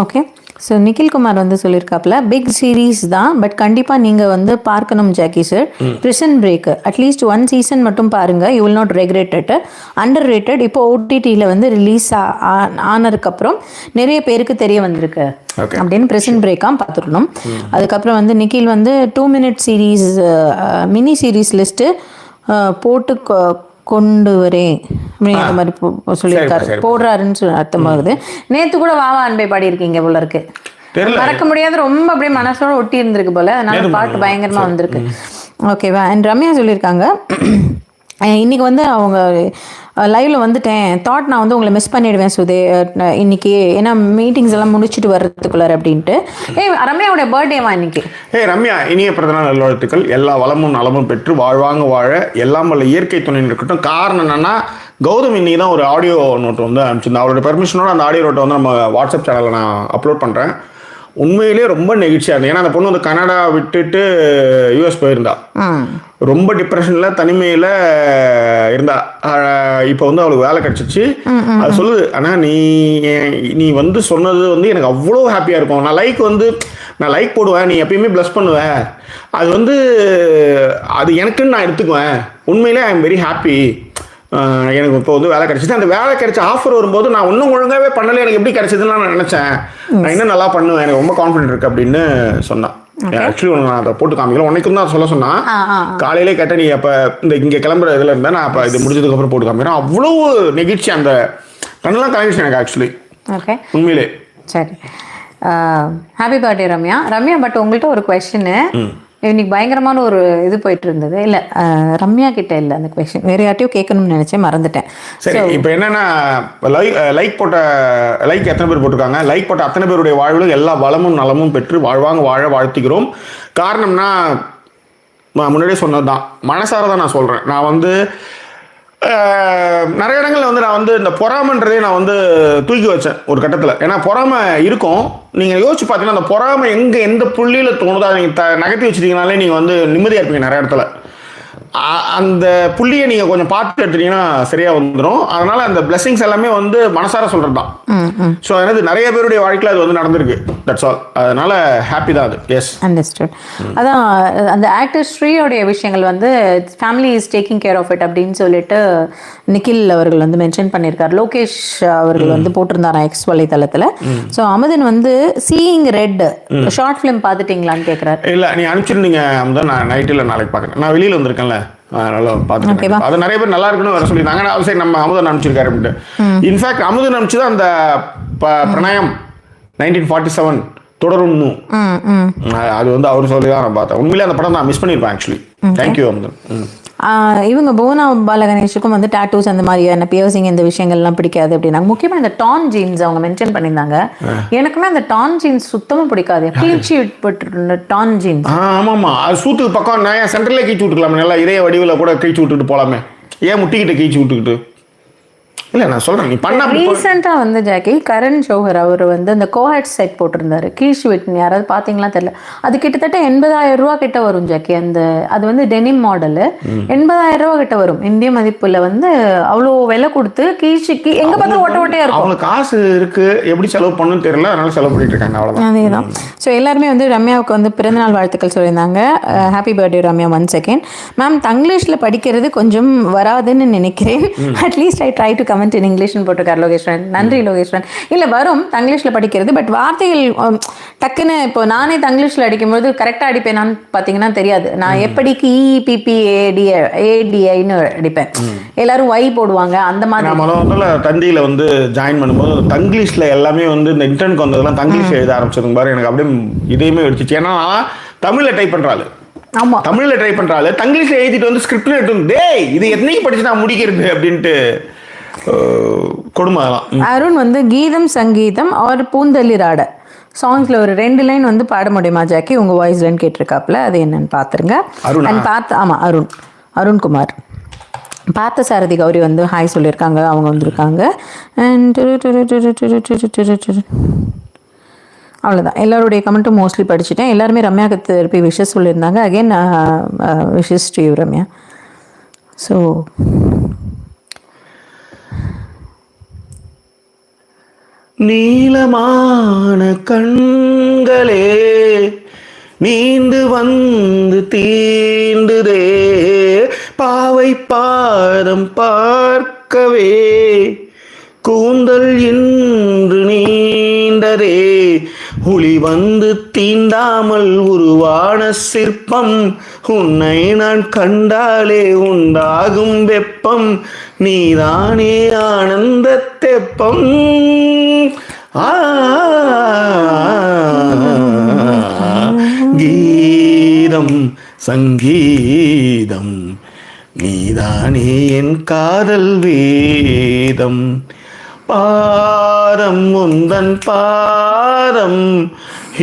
Okay. So Nikhil Kumar வந்து சொல்லியிருக்காப்புல பிக் சீரீஸ் தான், பட் கண்டிப்பாக நீங்கள் வந்து பார்க்கணும் Jackie sir. Prison break at least 1 season மட்டும் பாருங்கள், you will not regret it. Underrated. இப்போ ஓடிடியில் வந்து ரிலீஸ் ஆனதுக்கப்புறம் நிறைய பேருக்கு தெரிய வந்திருக்கு அப்படின்னு பிரிசன் பிரேக்காக பார்த்துடணும். அதுக்கப்புறம் வந்து நிகில் வந்து 2 minute series mini series list போட்டு கொண்டு வரேன் அப்படிங்கிற மாதிரி சொல்லியிருக்காரு. போடுறாருன்னு சொல்லி அர்த்தமாகுது. நேற்று கூட வாவா அன்பை பாடி இருக்கீங்க போல இருக்கு. மறக்க முடியாது, ரொம்ப அப்படியே மனசோட ஒட்டி இருந்திருக்கு போல. அதனால பாட்டு பயங்கரமா வந்திருக்கு. ஓகேவா? அண்ட் ரம்யா சொல்லியிருக்காங்க இன்னைக்கு வந்து அவங்க லைவ்ல வந்துட்டேன், தாட் நான் வந்து உங்களை மிஸ் பண்ணிடுவேன் சுதே இன்னைக்கு, ஏன்னா மீட்டிங்ஸ் எல்லாம் முடிச்சுட்டு வர்றதுக்குள்ளார் அப்படின்ட்டு. ரம்யாவுடைய பர்த்டேவா இன்னைக்கு?
ரம்யா, இனிய பிறந்தநாள் நல்வாழ்த்துக்கள். எல்லா வளமும் நலமும் பெற்று வாழ்வாங்க வாழ எல்லாம் வல்ல இயற்கை துணை இருக்கட்டும். காரணம் என்னன்னா, கௌதம் இன்னைக்கு தான் ஒரு ஆடியோ நோட் வந்து அனுப்பிச்சிருந்தேன். அவரோட பெர்மிஷனோட அந்த ஆடியோ நோட்டை வந்து நம்ம வாட்ஸ்அப் சேனலில் நான் அப்லோட் பண்ணுறேன். உண்மையிலே ரொம்ப நெகிழ்ச்சியாக இருந்தது. ஏன்னா அந்த பொண்ணு வந்து கனடா விட்டுட்டு யூஎஸ் போயிருந்தா. ரொம்ப டிப்ரெஷனில் தனிமையில் இருந்தா. இப்போ வந்து அவளுக்கு வேலை கிடச்சிச்சு. அது சொல்லுது, ஆனால் நீ வந்து சொன்னது வந்து எனக்கு அவ்வளோ ஹாப்பியாக இருக்கும். நான் லைக் போடுவேன், நீ எப்பயுமே ப்ளஸ் பண்ணுவேன், அது வந்து அது எனக்குன்னு நான் எடுத்துக்குவேன். உண்மையிலே ஐ எம் வெரி ஹாப்பி. எனக்கு இப்போ வந்து வேலை கிடச்சிச்சு. அந்த வேலை கிடைச்ச ஆஃபர் வரும்போது நான் இன்னும் ஒழுங்காகவே பண்ணலை, எனக்கு எப்படி கிடைச்சதுன்னு நான் நினச்சேன். நான் இன்னும் நல்லா பண்ணுவேன், எனக்கு ரொம்ப கான்ஃபிடென்ட் இருக்குது அப்படின்னு சொன்னான். ஆக்சுவலி நான் அதை போட்டு காமிக்கல, உனக்கும் தான் சொல்ல சொன்னான். காலையிலே கேட்டேன், நீ அப்போ இங்கே கிளம்புற இதில் இருந்தால் நான் அப்போ இது முடிஞ்சதுக்கப்புறம் போட்டு காமிக்கிறேன். அவ்வளோ நெகிழ்ச்சி, அந்த கண்ணெல்லாம் கலங்கிச்சு எனக்கு ஆக்சுவலி.
ஓகே,
உண்மையிலே.
சரி, happy birthday Ramya. Ramya, but உங்கள்கிட்ட ஒரு கொஸ்டின்னு. இன்னைக்கு பயங்கரமான ஒரு இது போயிட்டு இருந்தது. இல்லை, ரம்யா கிட்ட இல்லை அந்த கொஸ்டின், வேற யார்ட்டையும் கேட்கணும்னு நினைச்சேன், மறந்துட்டேன்.
சரி, இப்போ என்னன்னா, லைக் எத்தனை பேர் போட்டிருக்காங்க? லைக் போட்ட அத்தனை பேருடைய வாழ்வில் எல்லா வளமும் நலமும் பெற்று வாழ்வாங்க வாழ வாழ்த்துக்கிறோம். காரணம்னா முன்னாடியே சொன்னது தான், மனசார தான் நான் சொல்கிறேன். நான் வந்து நிறைய இடங்களில் வந்து நான் வந்து இந்த பொறாமன்றதே நான் வந்து தூக்கி வச்சேன் ஒரு கட்டத்தில். ஏன்னா பொறாமை இருக்கும். நீங்கள் யோசிச்சு பார்த்தீங்கன்னா அந்த பொறாமை எந்த புள்ளியில் தோணுதோ அதை நீங்கள் நகர்த்தி வச்சுட்டீங்கனாலே நீங்கள் வந்து நிம்மதியாக இருப்பீங்க நிறைய இடத்துல. அந்த புள்ளியை நீங்கள் கொஞ்சம் பார்த்து எடுத்துட்டீங்கன்னா சரியாக வந்துடும். அதனால் அந்த பிளெஸிங்ஸ் எல்லாமே வந்து மனசார சொல்கிறது தான். ஸோ அதனால நிறைய பேருடைய வாழ்க்கையில் அது வந்து நடந்திருக்கு. That's all. அதனால் ஹாப்பி தான் அது. Yes,
understood. அதான் அந்த ஆக்டர் ஸ்ரீயோடைய விஷயங்கள் வந்து family is taking care of it அப்படின்னு சொல்லிட்டு நிகில் அவர்கள் வந்து மென்ஷன் பண்ணியிருக்காரு. லோகேஷ் அவர்கள் வந்து போட்டிருந்தாரா எக்ஸ் வலைத்தளத்தில். ஸோ அமுதன் வந்து சீயிங் ரெட் ஷார்ட் ஃபிலிம் பார்த்துட்டீங்களான்னு கேட்குறாரு.
இல்லை, நீ அனுப்பிச்சிருந்தீங்க அமுதன். நான் நைட்டில் நாளைக்கு பார்க்குறேன். நான் வெளியில் வந்திருக்கேன்ல, அதனால பார்த்துருக்கேன். அது நிறைய பேர் நல்லா இருக்குன்னு வர சொல்லியிருந்தாங்க. நான் சரி நம்ம அமுதன் அனுப்பிச்சிருக்காரு அப்படின்ட்டு. இன்ஃபேக்ட் அமுதன் அனுப்பிச்சு தான் அந்த பிரணயம் 1947 தொடரும். அது வந்து அவர் சொல்லி தான் நான் பார்த்தேன். உண்மையிலே அந்த படம் நான் மிஸ் பண்ணியிருப்பேன் ஆக்சுவலி. தேங்க்யூ அமுதன்.
இவங்க புவனா பாலகணேஷுக்கும் வந்து டாட்டூஸ் அந்த மாதிரியான பியர்சிங் இந்த விஷயங்கள்லாம் பிடிக்காது அப்படின்னாங்க. முக்கியமாக இந்த டான் ஜீன்ஸ் அவங்க மென்ஷன் பண்ணியிருந்தாங்க. எனக்குமே அந்த டான் ஜீன்ஸ் சுத்தமாக பிடிக்காது. கீழ்ச்சி விட்டு டான் ஜீன்ஸ்.
ஆமாம்மா, அது சூத்துக்கு பக்கம் நான் சென்டர்லேயே கீழ்ச்சி விட்டுக்கலாமே. நல்லா இதய வடிவில் கூட கீழ்ச்சி விட்டுட்டு போகலாமே. ஏன் முட்டிக்கிட்டு கீழ்ச்சி விட்டுக்கிட்டு? இல்லை நான் சொல்கிறேன் நீ பண்ண
ரீசெண்டாக வந்து ஜாக்கி கரண் ஜோஹர் அவர் வந்து அந்த கோஹெட் செட் போட்டிருந்தாரு கீழ் விட்டு யாராவது பார்த்தீங்களா தெரியல அது கிட்டத்தட்ட 80,000 ரூபா கிட்ட வரும் ஜாக்கி அது வந்து டெனிம் மாடலு 80,000 ரூபா கிட்ட வரும் இந்திய மதிப்புல வந்து அவ்வளோ விலை கொடுத்து கீழ்ச்சிக்கு எங்க பார்த்தா ஓட்டையா இருக்கும்
அவங்களுக்கு காசு இருக்கு எப்படி செலவு பண்ணணும்னு தெரியல அதனால செலவு பண்ணிட்டு இருக்காங்க அவ்வளோதான்
அதேதான் ஸோ எல்லாருமே வந்து ரம்யாவுக்கு வந்து பிறந்தநாள் வாழ்த்துக்கள் சொல்லியிருந்தாங்க happy birthday Ramya once second ma'am தங்கிலீஷில் படிக்கிறது கொஞ்சம் வராதுன்னு நினைக்கிறேன் at least I try to comment in இங்கிலீஷ்னு போட்டிருக்காரு லோகேஸ்வரன் நன்றி லோகேஸ்வரன் இல்லை வரும் தங்கிலீஷில் படிக்கிறது பட் வார்த்தைகள் டக்குன்னு இப்போ நானே தங்கிலீஷில் அடிக்கும்போது கரெக்டாக அடிப்பேனான்னு பார்த்தீங்கன்னா தெரியாது நான் எப்படிக்கு ஏடிஐன்னு அடிப்பேன் எல்லாரும் ஒய் போடுவாங்க அந்த மாதிரி
நான் முதல்ல தந்தியில் வந்து ஜாயின் பண்ணும்போது தங்கிலீஷில் எல்லாமே வந்து இந்த இன்டர்னுக்கு வந்ததெல்லாம் தங்கிலீஷ் எழுத ஆரம்பிச்சதுங்க பாரு எனக்கு அப்படியே இதையுமே எடுத்துச்சு ஏன்னா தமிழில் டைப் பண்ணுறாள்
ஆமா
தமிழில் ட்ரை பண்ணுறாள் தங்கிலீஷில் எழுதிட்டு வந்து ஸ்கிரிப்டில் எடுத்து டேய் இது என்னைக்கு படிச்சு நான் முடிக்கிறது அப்படின்ட்டு கொடுமை
அருண் வந்து கீதம் சங்கீதம் அவர் பூந்தளிராட சாங்ஸ்ல ஒரு 2 லைன் வந்து பாட முடியுமா ஜாக்கி உங்க வாய்ஸ்லன்னு கேட்டிருக்காப்புல அது என்னன்னு பாத்துருங்க ஆமா அருண்குமார் பார்த்த சாரதி கௌரி வந்து ஹாய் சொல்லியிருக்காங்க அவங்க வந்திருக்காங்க அண்ட் அவ்வளோதான் எல்லாருடைய கமெண்ட்டும் மோஸ்ட்லி படிச்சுட்டேன் எல்லாருமே ரம்யாவுக்கு திருப்பி விஷஸ் சொல்லியிருந்தாங்க again wishes to you Ramya so
நீலமான கண்களே நீண்டு வந்து தீண்டுதே பாவை பாதம் பார்க்கவே கூந்தல் இன்று நீண்டதே ஒளி வந்து தீண்டாமல் உருவான சிற்பம் உன்னை நான் கண்டாலே உண்டாகும் வெப்பம் நீதானே ஆனந்த தெப்பம் கீதம் சங்கீதம் நீதானே என் காதல் வேதம் பாதம் முந்தன் பாதம்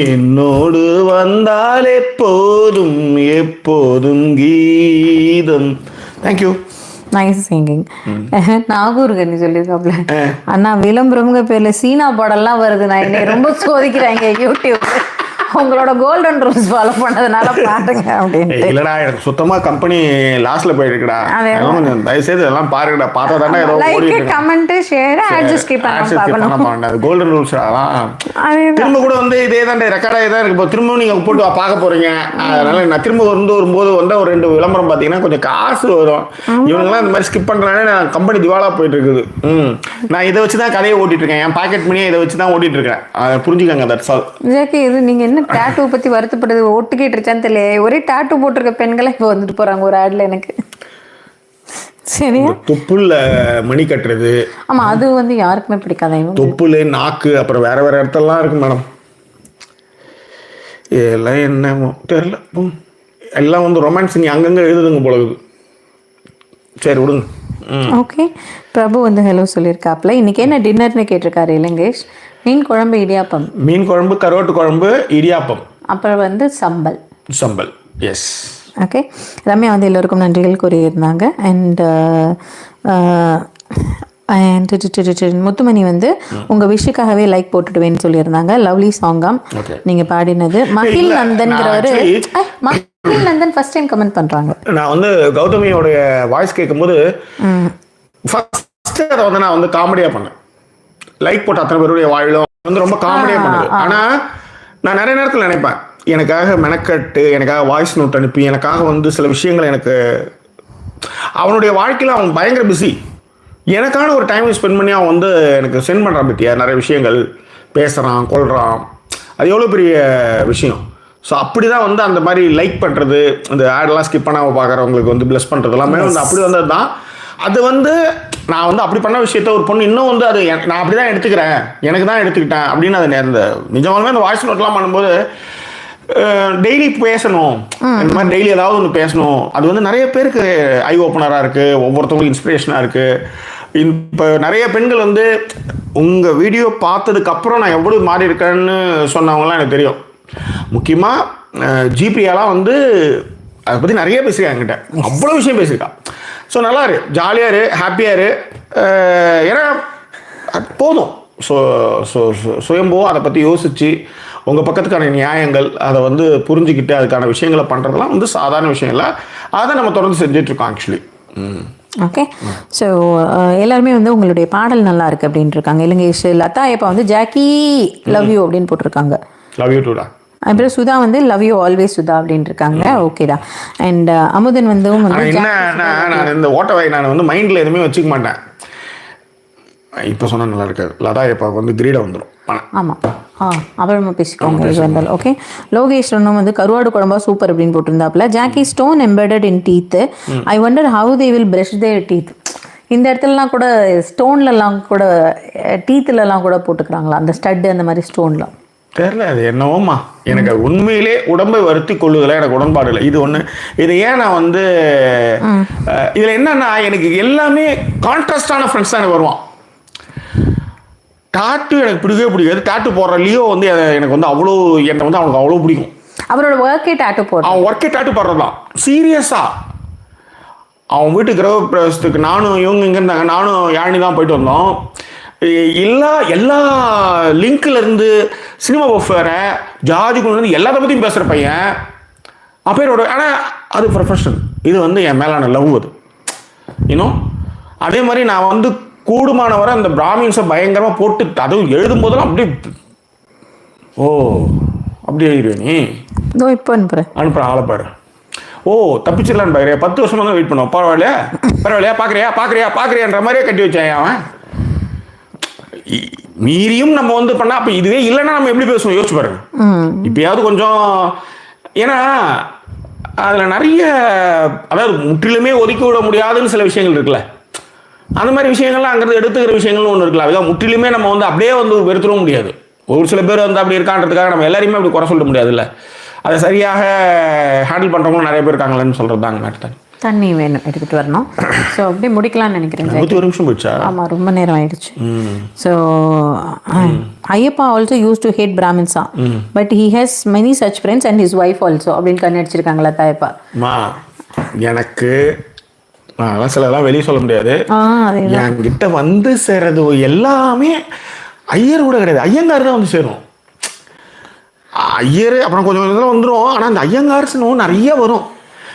என்னோடு வந்தால் எப்போதும் எப்போதும் கீதம் தேங்க்யூ
நைஸ் சிங்கிங் நாகூர்கன்னு சொல்லியிருக்காப்ல அண்ணா விளம்பரம்ங்க பேர்ல சீனா படம்லாம் வருது நான் என்னை ரொம்ப சோதிக்கிறாங்க யூடியூப் உங்களோட கோல்டன் ரூல்ஸ் ஃபாலோ பண்ணதுனால பாருங்க அப்படின்னு
இல்லடா எனக்கு சுத்தமா கம்பெனி லாஸ்ட்ல போயிருக்குடா தயவு செய்து எல்லாம் பாருங்கடா பார்த்தா தானே ஏதோ
like comment share adjust skip பண்ண
கோல்டன் ரூல்ஸ் அதான் திரும்ப கூட வந்து இதே தான் ரெக்கார்டா தான் இருக்கு இப்போ திரும்ப நீங்க போட்டு பார்க்க போறீங்க அதனால நான் திரும்ப வரும்போது வந்து ஒரு 2 விளம்பரம் பாத்தீங்கன்னா கொஞ்சம் காசு வரும் இவங்கெல்லாம் இந்த மாதிரி ஸ்கிப் பண்றதுனால நான் கம்பெனி திவாலா போயிட்டு இருக்குது நான் இதை வச்சுதான் கதையை ஓட்டிட்டு இருக்கேன் என் பாக்கெட் மணியை இதை வச்சுதான் ஓட்டிட்டு இருக்கேன் அதை புரிஞ்சுக்காங்க தட்ஸ் ஆல்
இது நீங்க என்ன டாட்டூ பத்தி வருத்தப்படுது ஒட்டுக்கிட்டு இருச்சான்னு தெரியல ஒரே டாட்டூ போட்டிருக்க பெண்களை இப்போ வந்துட்டு போறாங்க ஒரு ஆட்ல எனக்கு சரி
தொப்புல மணி கட்டுறது
ஆமா அது வந்து யாருக்குமே பிடிக்காத
தொப்புல நாக்கு அப்புறம் வேற வேற இடத்தெல்லாம் இருக்கு மேடம் இதெல்லாம் என்ன தெரியல எல்லாம் வந்து ரொமான்ஸ் நீ அங்கங்க எழுதுதுங்க போலகுது சரி விடுங்க
ஓகே பிரபு வந்து ஹலோ சொல்லியிருக்காப்ல இன்னைக்கு என்ன டின்னர்னு கேட்டிருக்காரு இலங்கேஷ் மீன் குழம்பு இடியாப்பம்
மீன் குழம்பு கருவாட்டு குழம்பு இடியாப்பம்
அப்புறம் வந்து சம்பல்
எஸ்
ஓகே ரம்யா வந்து எல்லோருக்கும் நன்றிகள் கூறியிருந்தாங்க அண்ட் முத்துமணி வந்து உங்க விஷயக்காகவே லைக் போட்டுடுவேன்னு சொல்லியிருந்தாங்க லவ்லி சாங்காம் நீங்க பாடினது மகிழ் நந்தன்கிறவரு மகிழ் நந்தன் ஃபர்ஸ்ட் டைம் கமெண்ட் பண்றாங்க
நான் வந்து கௌதமியோட வாய்ஸ் கேட்கும்போது ஃபர்ஸ்ட் அதை வந்து நான் வந்து காமெடியா பண்ணேன் லைக் போட்ட அத்தனை பேருடைய வாயிலும் வந்து ரொம்ப காமெடியாக பண்ணுது ஆனால் நான் நிறைய நேரத்தில் நினைப்பேன் எனக்காக மெனக்கட்டு எனக்காக வாய்ஸ் நோட் அனுப்பி எனக்காக வந்து சில விஷயங்கள் எனக்கு அவனுடைய வாழ்க்கையில் அவன் பயங்கர பிஸி எனக்கான ஒரு டைம் ஸ்பெண்ட் பண்ணி அவன் வந்து எனக்கு சென்ட் பண்ணுறான் பற்றியா நிறைய விஷயங்கள் பேசுகிறான் கொள்கிறான் அது எவ்வளோ பெரிய விஷயம் ஸோ அப்படி தான் வந்து அந்த மாதிரி லைக் பண்ணுறது அந்த ஆடெல்லாம் ஸ்கிப் பண்ணாமல் பார்க்குறவங்களுக்கு வந்து ப்ளஸ் பண்ணுறது எல்லாமே வந்து அப்படி வந்தது தான் அது வந்து நான் வந்து அப்படி பண்ண விஷயத்த ஒரு பொண்ணு இன்னும் வந்து அது நான் அப்படி தான் எடுத்துக்கிறேன் எனக்கு தான் எடுத்துக்கிட்டேன் அப்படின்னு அது நேர்ந்த நிஜமாலுமே அந்த வாய்ஸ் நோட்லாம் பண்ணும்போது டெய்லி பேசணும் இந்த மாதிரி டெய்லி ஏதாவது ஒன்று பேசணும் அது வந்து நிறைய பேருக்கு ஐ ஓப்பனராக இருக்குது ஒவ்வொருத்தவங்களுக்கும் இன்ஸ்பிரேஷனாக இருக்குது இப்போ நிறைய பெண்கள் வந்து உங்கள் வீடியோ பார்த்ததுக்கப்புறம் நான் எவ்வளோ மாறி இருக்கேன்னு சொன்னவங்களாம் எனக்கு தெரியும் முக்கியமாக ஜிபியாலாம் வந்து அதை பற்றி நிறைய பேசியிருக்காங்க என்கிட்ட அவ்வளோ விஷயம் பேசியிருக்கா ஸோ நல்லா இரு, ஜாலியாக இரு, ஹாப்பியாக இரு. ஏன்னா போதும். சுயம்போ அதை பற்றி யோசித்து உங்கள் பக்கத்துக்கான நியாயங்கள் அதை வந்து புரிஞ்சுக்கிட்டு அதுக்கான விஷயங்களை பண்ணுறதுலாம் வந்து சாதாரண விஷயம் இல்லை. அதை நம்ம தொடர்ந்து செஞ்சிட்ருக்கோம் ஆக்சுவலி.
ஓகே. ஸோ எல்லாருமே வந்து உங்களுடைய பாடல் நல்லா இருக்கு அப்படின்ட்டு இருக்காங்க. இலங்கேஷ் லதா இப்போ வந்து ஜாக்கி லவ் யூ அப்படின்னு போட்டிருக்காங்க.
லவ் யூ டூடா.
அப்புறம் சுதா வந்து லவ் யூ ஆல்வேஸ் சுதா அப்படின்ட்டு இருக்காங்க. ஓகேடா. அண்ட் அமுதன் வந்து
நான் இந்த ஓட்டவை நான் வந்து மைண்டில் எதுவுமே வச்சுக்க மாட்டேன். இப்போ சொன்னால் நல்லா இருக்காது. லதா இப்போ வந்து கிரீடை வந்துடும்.
ஆமாம். அப்புறமா பேசிக்கோங்க இது வந்தாலும். ஓகே. லோகேஷ் ஒன்றும் வந்து கருவாடு குழம்பா சூப்பர் அப்படின்னு போட்டிருந்தாப்புல. Jackie stone embedded in teeth. I wonder how they will brush their teeth. இந்த இடத்துலலாம் கூட ஸ்டோன்லலாம் கூட டீத்துலலாம் கூட போட்டுக்கிறாங்களா அந்த ஸ்டட்டு அந்த மாதிரி ஸ்டோன்லாம்?
தெரியல, அது என்னவோம்மா. எனக்கு உண்மையிலே உடம்பை வருத்தி கொள்ளுதல எனக்கு உடன்பாடு இல்லை. இது ஒன்று. இது ஏன் நான் வந்து இதில் என்னன்னா எனக்கு எல்லாமே கான்ட்ராஸ்டான ஃப்ரெண்ட்ஸ் தான் எனக்கு வருவான். டாட்டு எனக்கு பிடிக்கவே பிடிக்காது. டாட்டு போடுற லியோ வந்து எனக்கு வந்து அவ்வளோ என்னை வந்து அவனுக்கு அவ்வளோ பிடிக்கும்.
அவரோட ஒர்க்கே டாட்டு போடுறான்.
அவன் ஒர்க்கே டாட்டு போடுறது தான் சீரியஸாக. அவன் வீட்டு கிரக பிரவேசத்துக்கு நானும் இவங்க இங்கே இருந்தாங்க, நானும் யாழினி தான் போயிட்டு வந்தோம். எல்லா லிங்க்லேருந்து சினிமா பஃபரை ஜார்ஜ் கொண்டு எல்லாத்த பற்றியும் பேசுகிற பையன் அப்பேரோட. ஆனால் அது ப்ரொஃபஷனல். இது வந்து என் மேலான லவ். அது இன்னும் அதே மாதிரி நான் வந்து கூடுமானவரை அந்த பிராமின்ஸை பயங்கரமாக போட்டு அதுவும் எழுதும் போதெல்லாம் அப்படியே அப்படி எழுதிடுவேன். நீ
இப்போ
அனுப்புகிறேன் ஆளப்பாரு. தப்பிச்சிடலான்னு பாக்குறியா? 10 வருஷமா தான் வெயிட் பண்ணுவோம். பரவாயில்லையா பார்க்குறியான்ற மாதிரியே கட்டி வச்சான் அவன். மீறியும் நம்ம வந்து பண்ணா அப்போ இதுவே இல்லைன்னா நம்ம எப்படி பேசுவோம் யோசிச்சு பாருங்க. இப்பயாவது கொஞ்சம், ஏன்னா அதில் நிறைய அதாவது முற்றிலுமே ஒதுக்கி விட முடியாதுன்னு சில விஷயங்கள் இருக்குல்ல. அந்த மாதிரி விஷயங்கள்லாம் அங்கிருந்து எடுத்துக்கிற விஷயங்கள்னு ஒன்று இருக்கலாம். அதெல்லாம் முற்றிலுமே நம்ம வந்து அப்படியே வந்து வெறுத்துடவும் முடியாது. ஒரு சில பேர் வந்து அப்படி இருக்கான்றதுக்காக நம்ம எல்லாரையுமே அப்படி குறை சொல்ல முடியாதுல்ல. அதை சரியாக ஹேண்டில் பண்ணுறவங்களும் நிறைய பேர் இருக்காங்களேன்னு சொல்கிறது தாங்க மேட்டர்.
தண்ணி வேணும் எடுத்துகிட்டு வரணும். ஸோ அப்படியே முடிக்கலாம்னு நினைக்கிறேன்.
1 நிமிஷம் போயிடுச்சா?
ஆமாம், ரொம்ப நேரம் ஆயிடுச்சு. So Ayyappa also used to hate பிராமின்ஸா but he has many such friends and his wife also அப்படின்னு கண்ணடிச்சிருக்காங்களா தாயப்பா?
எனக்கு அதெல்லாம் சிலதெல்லாம் வெளியே சொல்ல முடியாது. என்கிட்ட வந்து சேர்றது எல்லாமே ஐயர் கூட கிடையாது, ஐயங்கார் தான் வந்து சேரும். ஐயர் அப்புறம் கொஞ்சம் இதெல்லாம் வந்துடும். ஆனால் அந்த ஐயங்கார்ஸ்னு நிறைய வரும்.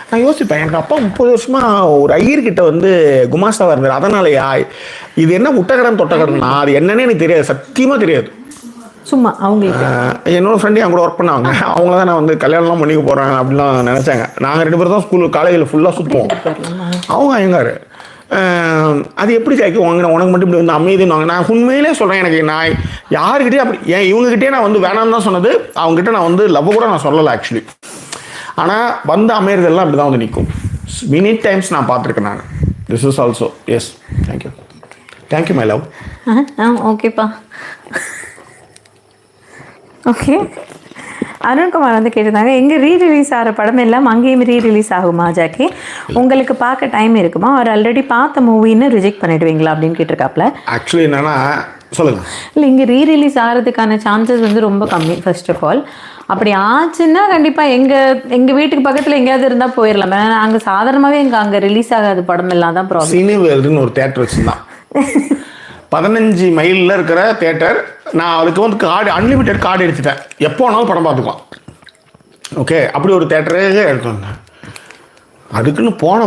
நான் யோசிப்பேன், எங்கள் அப்பா 30 வருஷமா ஒரு ஐயர்கிட்ட வந்து குமாஸ்தாவாக இருந்தார். அதனாலயா இது என்ன முட்டைக்கடன் தொட்டக்கடனா அது என்னன்னே எனக்கு தெரியாது, சத்தியமாக தெரியாது.
சும்மா அவங்களுக்கு
என்னோட ஃப்ரெண்டு என் கூட ஒர்க் பண்ணாங்க. அவங்கள தான் நான் வந்து கல்யாணம்லாம் பண்ணிக்க போகிறேன் அப்படின்லாம் நினச்சாங்க. நாங்கள் 2 பேரும் தான் ஸ்கூல் காலேஜில் ஃபுல்லாக சுற்றுவோம். அவங்க ஐயங்கார். அது எப்படி ஜாக்கி உனக்கு மட்டும் இப்படி வந்து அமைதின்னு நான் உண்மையிலே சொல்கிறேன். எனக்கு நான் யாருக்கிட்டே அப்படி இவங்ககிட்டே நான் வந்து வேணாம்னு தான் சொன்னது. அவங்ககிட்ட நான் வந்து லவ் கூட நான் சொல்லலை ஆக்சுவலி. ஆனால் வந்து அமையறதெல்லாம் அப்படி தான் வந்து நிற்கும். மெனி டைம்ஸ் நான் பார்த்துருக்கேன். நான் this is also yes. Thank you my love.
ஓகேப்பா. ஓகே. அருண்குமார் வந்து கேட்டிருந்தாங்க, எங்கே ரீரிலீஸ் ஆகிற படம் எல்லாம் அங்கேயும் ரீரிலீஸ் ஆகுமா ஜாக்கி? உங்களுக்கு பார்க்க டைம் இருக்குமா? அவர் ஆல்ரெடி பார்த்த மூவின்னு ரிஜெக்ட் பண்ணிடுவீங்களா அப்படின்னு கேட்டிருக்காப்ல.
ஆக்சுவலி என்னன்னா சொல்லுங்கள்.
இல்லை, இங்கே ரீரிலீஸ் ஆகிறதுக்கான சான்சஸ் வந்து ரொம்ப கம்மி. ஃபர்ஸ்ட் ஆஃப் ஆல் அப்படி ஆச்சுன்னா கண்டிப்பாக எங்கள் வீட்டுக்கு பக்கத்தில் எங்கேயாவது இருந்தால் போயிடலாம். ஏன்னா நாங்கள் சாதாரணமாகவே அங்கே ரிலீஸ் ஆகாத படம் எல்லாம் தான் ப்ராப்ளம்.
சினிவேல்டுன்னு ஒரு தேட்டர் வச்சுருந்தான் 15 மைலில் இருக்கிற தேட்டர். நான் அதுக்கு வந்து கார்டு அன்லிமிட்டெட் கார்டு எடுத்துட்டேன். எப்போ வேணாலும் படம் பார்த்துக்கலாம். ஓகே, அப்படி ஒரு தேட்டரே எடுத்து வந்தேன். அதுக்குன்னு போன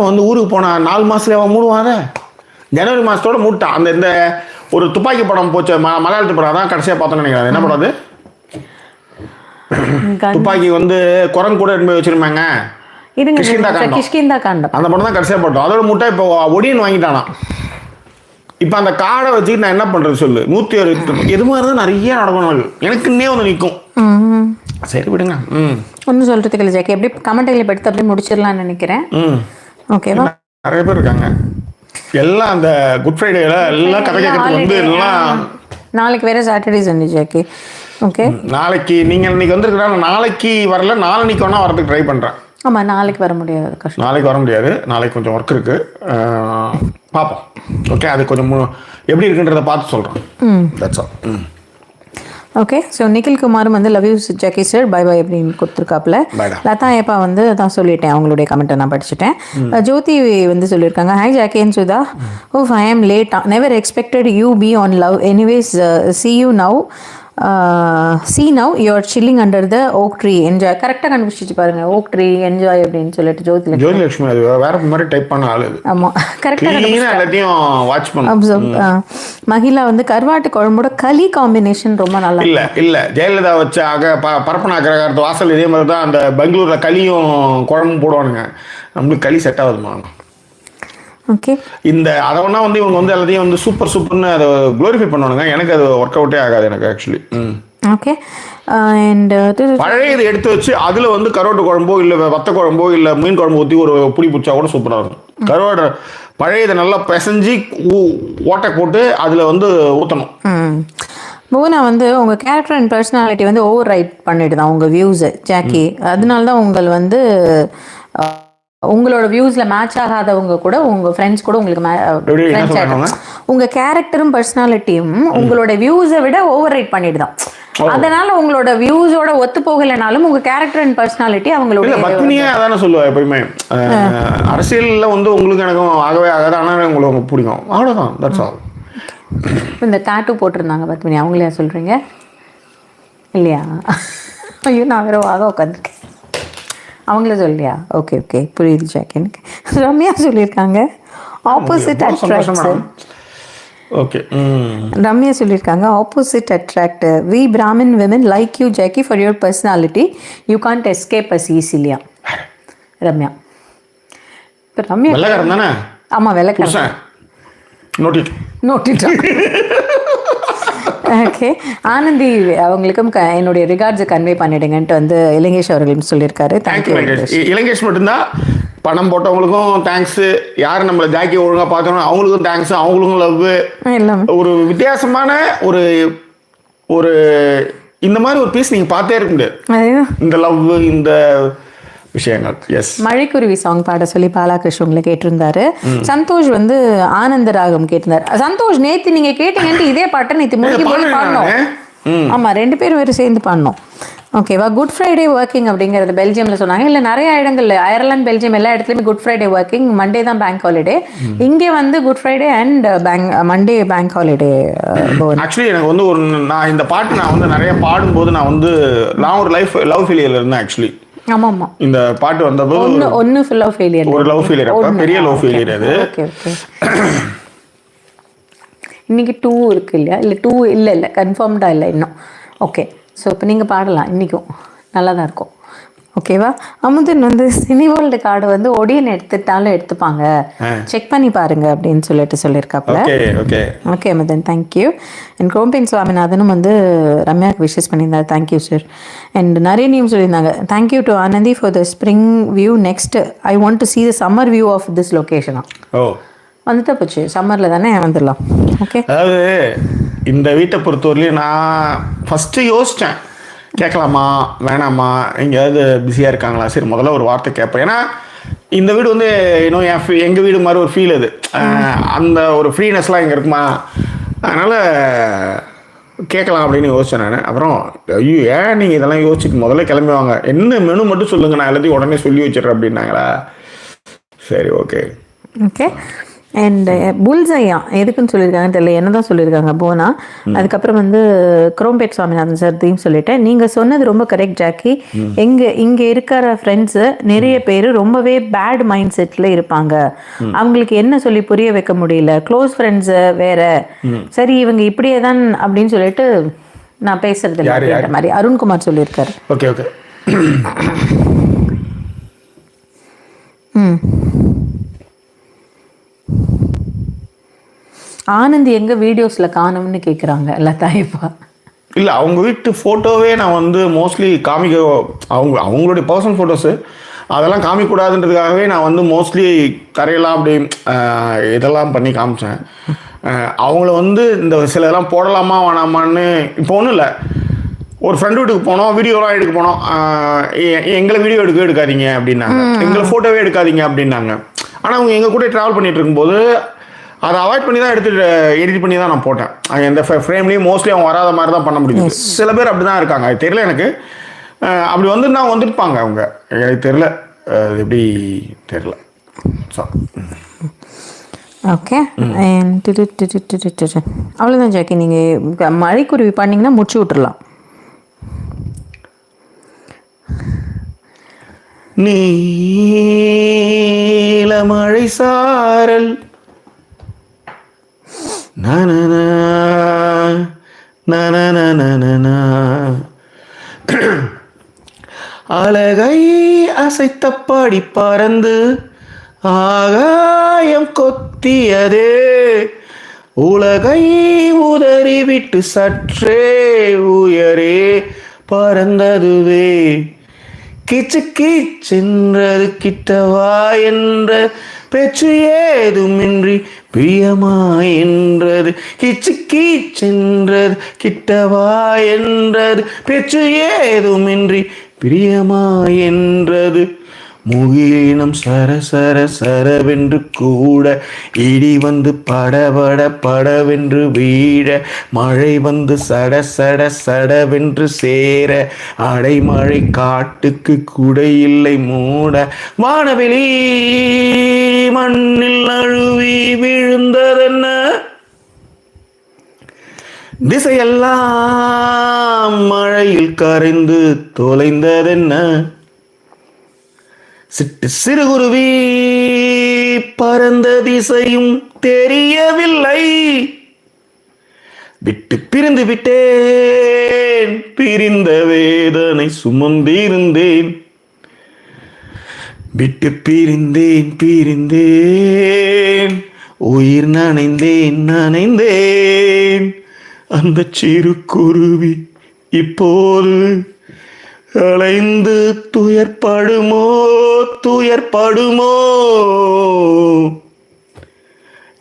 வந்து ஊருக்கு போன 4 மாதத்துல மூடுவாங்க. ஜனவரி மாதத்தோட மூட்டான். அந்த இந்த ஒரு துப்பாக்கி படம் போச்சு, மலையாளத்து படம் தான் கடைசியாக பார்த்தோன்னு நினைக்கிறேன். என்ன படம் அது? துப்பாக்கி வந்து குரங்கு கூட எடுத்து வச்சிருப்பாங்க.
கிஷ்கிந்தா காண்டம்.
அந்த படம் தான் கடைசியாக பார்த்தோம். அதோட முட்டை இப்போ ஒடியன் வாங்கிட்டானா. இப்போ அந்த கார்டை வச்சுட்டு நான் என்ன பண்ணுறது சொல்லு. 160 எது மாதிரி தான் நிறைய நடக்கணும். எனக்குன்னே வந்து நிற்கும். சரி விடுங்க.
ஒன்றும் சொல்கிறதுக்கு இல்லை ஜாக்கி. எப்படி கமெண்ட்களை படுத்து அப்படியே முடிச்சிடலாம்னு நினைக்கிறேன். ஓகேவா?
நிறைய பேர் இருக்காங்க. எல்லாம் அந்த குட் ஃப்ரைடேல எல்லாம் கதை கேட்கறதுக்கு வந்து எல்லாம்.
நாளைக்கு வேற சாட்டர்டே சண்டே ஜாக்கி. ஓகே, நாளைக்கு
நீங்கள் இன்னைக்கு வந்துருக்குறாங்க. நாளைக்கு வரல, நாளைக்கு வேணா வரதுக்கு ட்ரை பண்ணுறேன்.
ஆமாம், நாளைக்கு வர முடியாது, கஷ்டம்.
நாளைக்கு வர முடியாது. நாளைக்கு கொஞ்சம் ஒர்க் இருக்குது, பார்ப்போம். ஓகே, அது கொஞ்சம் எப்படி இருக்குன்றதை பார்த்து சொல்கிறேன். That's all.
Okay so Nikhil குமாரும் வந்து love you Jackie sir bye bye அப்படின்னு கொடுத்துருக்காப்புல. லதா ஏப்பா வந்து தான் சொல்லிட்டேன், அவங்களுடைய கமெண்ட்டை நான் படிச்சுட்டேன். ஜோதி வந்து சொல்லியிருக்காங்க, hi Jackie and Sudha, oh I am late, never expected you be on love, anyways see you now, see now you are chilling under the oak tree, enjoy. கரெக்டாக கண்டுபிடிச்சிச்சு பாருங்க, ஓக் ட்ரீ என்ஜாய் அப்படின்னு சொல்லிட்டு
ஜோதிலட்சுமி அது வேற மாதிரி டைப் பண்ண ஆளு.
ஆமாம் கரெக்டாக
எல்லாத்தையும் வாட்ச் பண்ண
அப்சர்வ். மகிழா வந்து கருவாட்டு குழம்போட களி காம்பினேஷன் ரொம்ப நல்லா
இல்ல ஜெயலலிதா வச்ச பரப்பன அக்ரகாரத்து வாசல் இதே மாதிரி தான் அந்த பெங்களூர்ல களியும் குழம்பும் போடுவானுங்க. நம்மளுக்கு களி செட் ஆகுதுமா.
ஓகே
இந்த அதை ஒன்றா வந்து இவங்க வந்து எல்லாத்தையும் வந்து சூப்பர்னு அதை க்ளோரிஃபை பண்ணுவானுங்க. எனக்கு அது ஒர்க் அவுட்டே ஆகாது எனக்கு ஆக்சுவலி.
ஓகே அண்ட்
பழைய இதை எடுத்து வச்சு அதில் வந்து கருவாட்டு குழம்போ இல்லை வத்த குழம்போ இல்லை மீன் குழம்பு ஊற்றி ஒரு புளி பிடிச்சா கூட சூப்பராக இருக்கும். கருவாடு பழைய இதை நல்லா பிசைஞ்சு ஓட்டை போட்டு அதில் வந்து ஊற்றணும்.
புவனா வந்து உங்கள் கேரக்டர் அண்ட் பர்சனாலிட்டி வந்து ஓவர் ரைட் பண்ணிட்டு தான் உங்கள் வியூஸு ஜாக்கி. அதனால தான் உங்கள் வந்து உங்களோட வியூஸில் மேட்ச் ஆகாதவங்க கூட உங்கள் ஃப்ரெண்ட்ஸ் கூட உங்களுக்கு உங்கள் கேரக்டரும் பர்சனாலிட்டியும் உங்களோட வியூஸை விட ஓவர் ரைட் பண்ணிட்டு தான். அதனால உங்களோட வியூஸோட ஒத்து போகலைனாலும் உங்க கேரக்டர் அண்ட் பர்சனாலிட்டி அவங்களோட
பத்மினியே அதான சொல்லுவா எப்பயுமே. அரசியல்ல வந்து உங்களுக்கு எனக்கும் ஆகவே ஆகாது, ஆனால் உங்களுக்கு பிடிக்கும், அவ்வளோதான். That's all.
இந்த டாட்டூ போட்டிருந்தாங்க பத்மினி, அவங்களே சொல்றீங்க இல்லையா? ஐயோ நான் வேற வாக உட்காந்துருக்கேன். அவங்கள சொல்லியா? ஓகே ஓகே புரியுது ஜாக்கி. எனக்கு ரம்யா சொல்லியிருக்காங்க ஆப்போசிட் அட்ராக்ட்ஸ்.
ஓகே
ரம்யா சொல்லியிருக்காங்க opposite attract, we Brahmin women like you Jackie for your personality, you can't escape us ஈஸிலியா. ரம்யா இப்போ ரம்யா
வெள்ளக்காரன் தானே?
ஆமாம் வெள்ளக்காரன். நோட்டிட்டா. ஓகே ஆனந்தி அவங்களுக்கும் என்னுடைய ரிகார்ட்ஸை கன்வே பண்ணிடுங்கன்ட்டு வந்து இலங்கேஷ் அவர்களும் சொல்லியிருக்காரு. தேங்க்யூ.
இலங்கேஷ் மட்டும்தான் பணம் போட்டவங்களுக்கும் தேங்க்ஸு, யார் நம்மளை ஜாக்கி ஒழுங்காக பார்த்தோம்னா அவங்களுக்கும் தேங்க்ஸு, அவங்களுக்கும் லவ். ஒரு வித்தியாசமான ஒரு ஒரு இந்த மாதிரி ஒரு பீஸ் நீங்கள் பார்த்தே இருக்க முடியாது. இந்த லவ் இந்த விஷயங்கள். எஸ்
மழைக்குருவி சாங் பாட சொல்லி பாலாகிருஷ்ணன் உங்களை கேட்டிருந்தாரு. சந்தோஷ் வந்து ஆனந்த ராகம் கேட்டிருந்தாரு. சந்தோஷ் நேற்று நீங்கள் கேட்டீங்கன்ட்டு இதே பாட்டை நேற்று முடிக்க போய் பாடணும். ஆமாம் 2 பேரும் வேறு சேர்ந்து பாடணும். ஓகேவா? குட் ஃப்ரைடே ஒர்க்கிங் அப்படிங்கிறது பெல்ஜியமில் சொன்னாங்க. இல்லை நிறைய இடங்கள்ல அயர்லாந்து பெல்ஜியம் எல்லா இடத்துலையுமே குட் ஃப்ரைடே ஒர்க்கிங், மண்டே தான் பேங்க் ஹாலிடே. இங்கே வந்து good Friday and Monday bank holiday.
Actually எனக்கு வந்து நான் இந்த பாட்டு நான் வந்து நிறைய பாடும்போது நான் ஒரு லவ் ஃபெயிலியர்ல இருந்தேன் ஆக்சுவலி.
ஆமாம்
இந்த பாட்டு வந்தபோது
ஒன்று ஃபுல் லவ் ஃபெயிலியர்,
ஒரு லவ் ஃபெயிலியர், பெரிய லவ் ஃபெயிலியர் அது.
Okay okay. இன்னைக்கு 2 இருக்கு இல்லையா? இல்லை 2 இல்லை கன்ஃபார்ம்டாக இல்லை இன்னும். ஓகே ஸோ இப்போ நீங்கள் பாடலாம், இன்றைக்கும் நல்லா தான் இருக்கும். ஓகேவா? அமுதன் வந்து சினி வேர்ல்டு கார்டு வந்து ஒடியன் எடுத்துட்டாலும் எடுத்துப்பாங்க, செக் பண்ணி பாருங்க அப்படின்னு சொல்லியிருக்காப்புல. Okay Amudhan thank you. அண்ட் கோம்பேன் சுவாமிநாதனும் வந்து ரம்யாவுக்கு விஷஸ் பண்ணியிருந்தார். Thank you sir. அண்ட் நரேனியும் சொல்லியிருந்தாங்க thank you to Anandhi for the spring view. Next I want to see the summer view of this location. வந்துட்டு போச்சு, சம்மரில் தானே வந்துடலாம். ஓகே
அதாவது இந்த வீட்டை பொறுத்தவரையிலையும் நான் ஃபஸ்ட்டு யோசித்தேன் கேட்கலாமா வேணாமா, எங்கேயாவது பிஸியாக இருக்காங்களா, சரி முதல்ல ஒரு வார்த்தை கேட்பேன். ஏன்னா இந்த வீடு வந்து இன்னும் எங்கள் வீடு மாதிரி ஒரு ஃபீல் அது, அந்த ஒரு ஃப்ரீனஸ்லாம் இங்கே இருக்குமா, அதனால் கேட்கலாம் அப்படின்னு யோசித்தேன் நான். அப்புறம் ஐயோ ஏன் நீங்கள் இதெல்லாம் யோசிச்சுட்டு முதல்ல கிளம்புவாங்க, என்ன மெனு மட்டும் சொல்லுங்கள் நான் எல்லாத்தையும் உடனே சொல்லி வச்சிடுறேன் அப்படின்னாங்களா. சரி ஓகே
ஓகே. அண்ட் புல்ஸையா எதுக்குன்னு சொல்லியிருக்காங்கன்னு தெரியல, என்ன தான் சொல்லியிருக்காங்க போனா. அதுக்கப்புறம் வந்து குரோம்பேட் சுவாமிநாதன் சார் தீம் சொல்லிட்டேன். நீங்கள் சொன்னது ரொம்ப கரெக்ட் ஜாக்கி. இங்கே இருக்கிற ஃப்ரெண்ட்ஸு நிறைய பேர் ரொம்பவே பேட் மைண்ட் செட்டில் இருப்பாங்க, அவங்களுக்கு என்ன சொல்லி புரிய வைக்க முடியல, க்ளோஸ் ஃப்ரெண்ட்ஸு வேற, சரி இவங்க இப்படியே தான் அப்படின்னு சொல்லிட்டு நான் பேசுறது இல்லை அப்படின்ற மாதிரி அருண்குமார் சொல்லியிருக்காரு.
Okay okay.
ஆனந்த் எங்க வீடியோஸ்ல காணும்னு கேட்குறாங்க லதாயிப்பா.
இல்லை அவங்க வீட்டு ஃபோட்டோவே நான் வந்து மோஸ்ட்லி காமிக்க, அவங்களுடைய பர்சனல் ஃபோட்டோஸு அதெல்லாம் காமிக்கக்கூடாதுன்றதுக்காகவே நான் வந்து மோஸ்ட்லி கரையெல்லாம் அப்படி இதெல்லாம் பண்ணி காமிச்சேன். அவங்கள வந்து இந்த சில இதெல்லாம் போடலாமா வேணாமான்னு இப்போ ஒன்றும் இல்லை, ஒரு ஃப்ரெண்டு வீட்டுக்கு போனோம், வீடியோலாம் எடுக்க போனோம், எங்களை வீடியோ எடுக்காதீங்க அப்படின்னாங்க, எங்களை ஃபோட்டோவே எடுக்காதீங்க அப்படின்னாங்க. ஆனால் அவங்க எங்கள் கூட ட்ராவல் பண்ணிகிட்டு இருக்கும்போது அதை அவாய்ட் பண்ணி தான் எடிட் பண்ணி தான் நான் போட்டேன். எந்த ஃப்ரேம்லேயும் மோஸ்ட்லி அவங்க வராத மாதிரி தான் பண்ண முடியும். சில பேர் அப்படி தான் இருக்காங்க, அது தெரியல எனக்கு. அப்படி வந்துருப்பாங்க அவங்க, எனக்கு தெரியல எப்படி தெரியல. ஸோ
ஓகே, அவ்வளோதான் ஜாக்கி. நீங்கள் மழைக்குருவி பண்ணிங்கன்னா முடிச்சு விட்டுறலாம்.
நீல மழை சாரல் அழகை அசைத்தப்பாடி பறந்து ஆகாயம் கொத்தியதே, உலகை உதறிவிட்டு சற்றே உயரே பறந்ததுவே, கிச்சு கீச்சென்றது கிட்டவா என்ற பேச்சு ஏதுமின்றி பிரியமா என்றது, கிச்சு கீச்சென்றது கிட்டவா என்றது பேச்சு ஏதுமின்றி பிரியமா என்றது, முகிலினம் சரசர சரவென்று கூட, இடி வந்து படபட படவென்று வீழ, மழை வந்து சட சட சடவென்று சேர, அடைமழை காட்டுக்கு குடையில்லை மூட, வானவெளி மண்ணில் அழுவி விழுந்ததென்ன, திசையெல்லாம் மழையில் கரைந்து தொலைந்ததென்ன, சிட்டு சிறுகுருவி பறந்த திசையும் தெரியவில்லை, விட்டு பிரிந்து விட்டேன் பிரிந்த வேதனை சுமந்திருந்தேன், விட்டு பிரிந்தேன் பிரிந்தேன் உயிர் நனைந்தேன், அந்த சிறு குருவி இப்போது அலைந்து துயர்படுமோ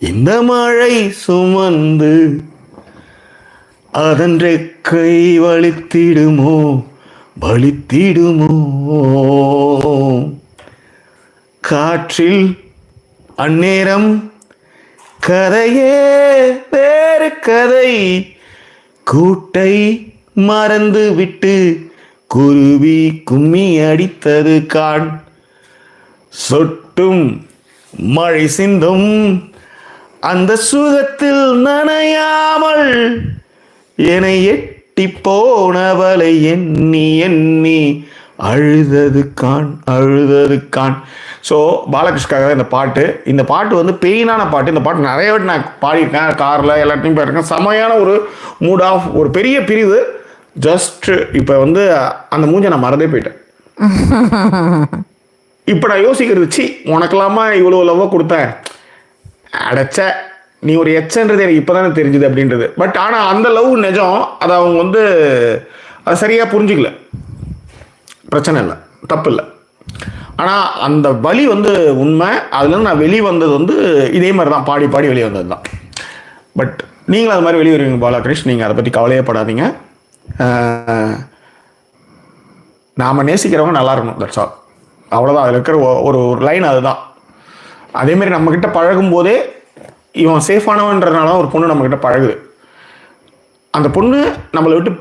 இந்த மழை சுமந்து அதன் ரெக்கை வலித்திடுமோ காற்றில் அந்நேரம் கதையே வேறு கதை, கூட்டை மறந்து விட்டு குருவி கும்மி அடித்தது காண், சொட்டும் மழை சிந்தும் அந்த சுகத்தில் நனையாமல் என்னை எட்டி போனவளை எண்ணி எண்ணி அழுதது காண். ஸோ பாலகிருஷ்ணாக இந்த பாட்டு வந்து பெயினான பாட்டு. இந்த பாட்டு நிறைய வாட்டி நான் பாடியிருக்கேன், காரில் எல்லாத்தையும் போயிருக்கேன். செமையான ஒரு மூட் ஆஃப், ஒரு பெரிய பிரிவு. ஜஸ்ட் இப்போ வந்து அந்த மூஞ்சை நான் மறந்தே போயிட்டேன். இப்போ நான் யோசிக்கிறது, சி உனக்கெல்லாமா இவ்வளோ லவ்வாக கொடுத்தேன், அடைச்ச நீ ஒரு எச்சன்றது எனக்கு இப்போ தானே தெரிஞ்சுது அப்படின்றது. பட் ஆனால் அந்த லவ் நிஜம், அதை அவங்க வந்து அதை சரியாக புரிஞ்சிக்கல, பிரச்சனை இல்லை, தப்பு இல்லை. ஆனால் அந்த வலி வந்து உண்மை. அதுலேருந்து நான் வெளியே வந்தது வந்து இதே மாதிரி தான், பாடி பாடி வெளியே வந்தது தான். பட் நீங்களும் அது மாதிரி வெளியே வருவீங்க பாலகிருஷ்ண், நீங்கள் அதை பற்றி கவலையே படாதீங்க. நாம் நேசிக்கிறவங்க நல்லா இருக்கணும், தட்ஸ் ஆல், அவ்வளோதான். அதில் இருக்கிற ஒரு லைன் அதுதான். அதேமாரி நம்மக்கிட்ட பழகும் போதே இவன் சேஃபானவன்றதுனால ஒரு பொண்ணு நம்மக்கிட்ட பழகுது. அந்த பொண்ணு நம்மளை விட்டு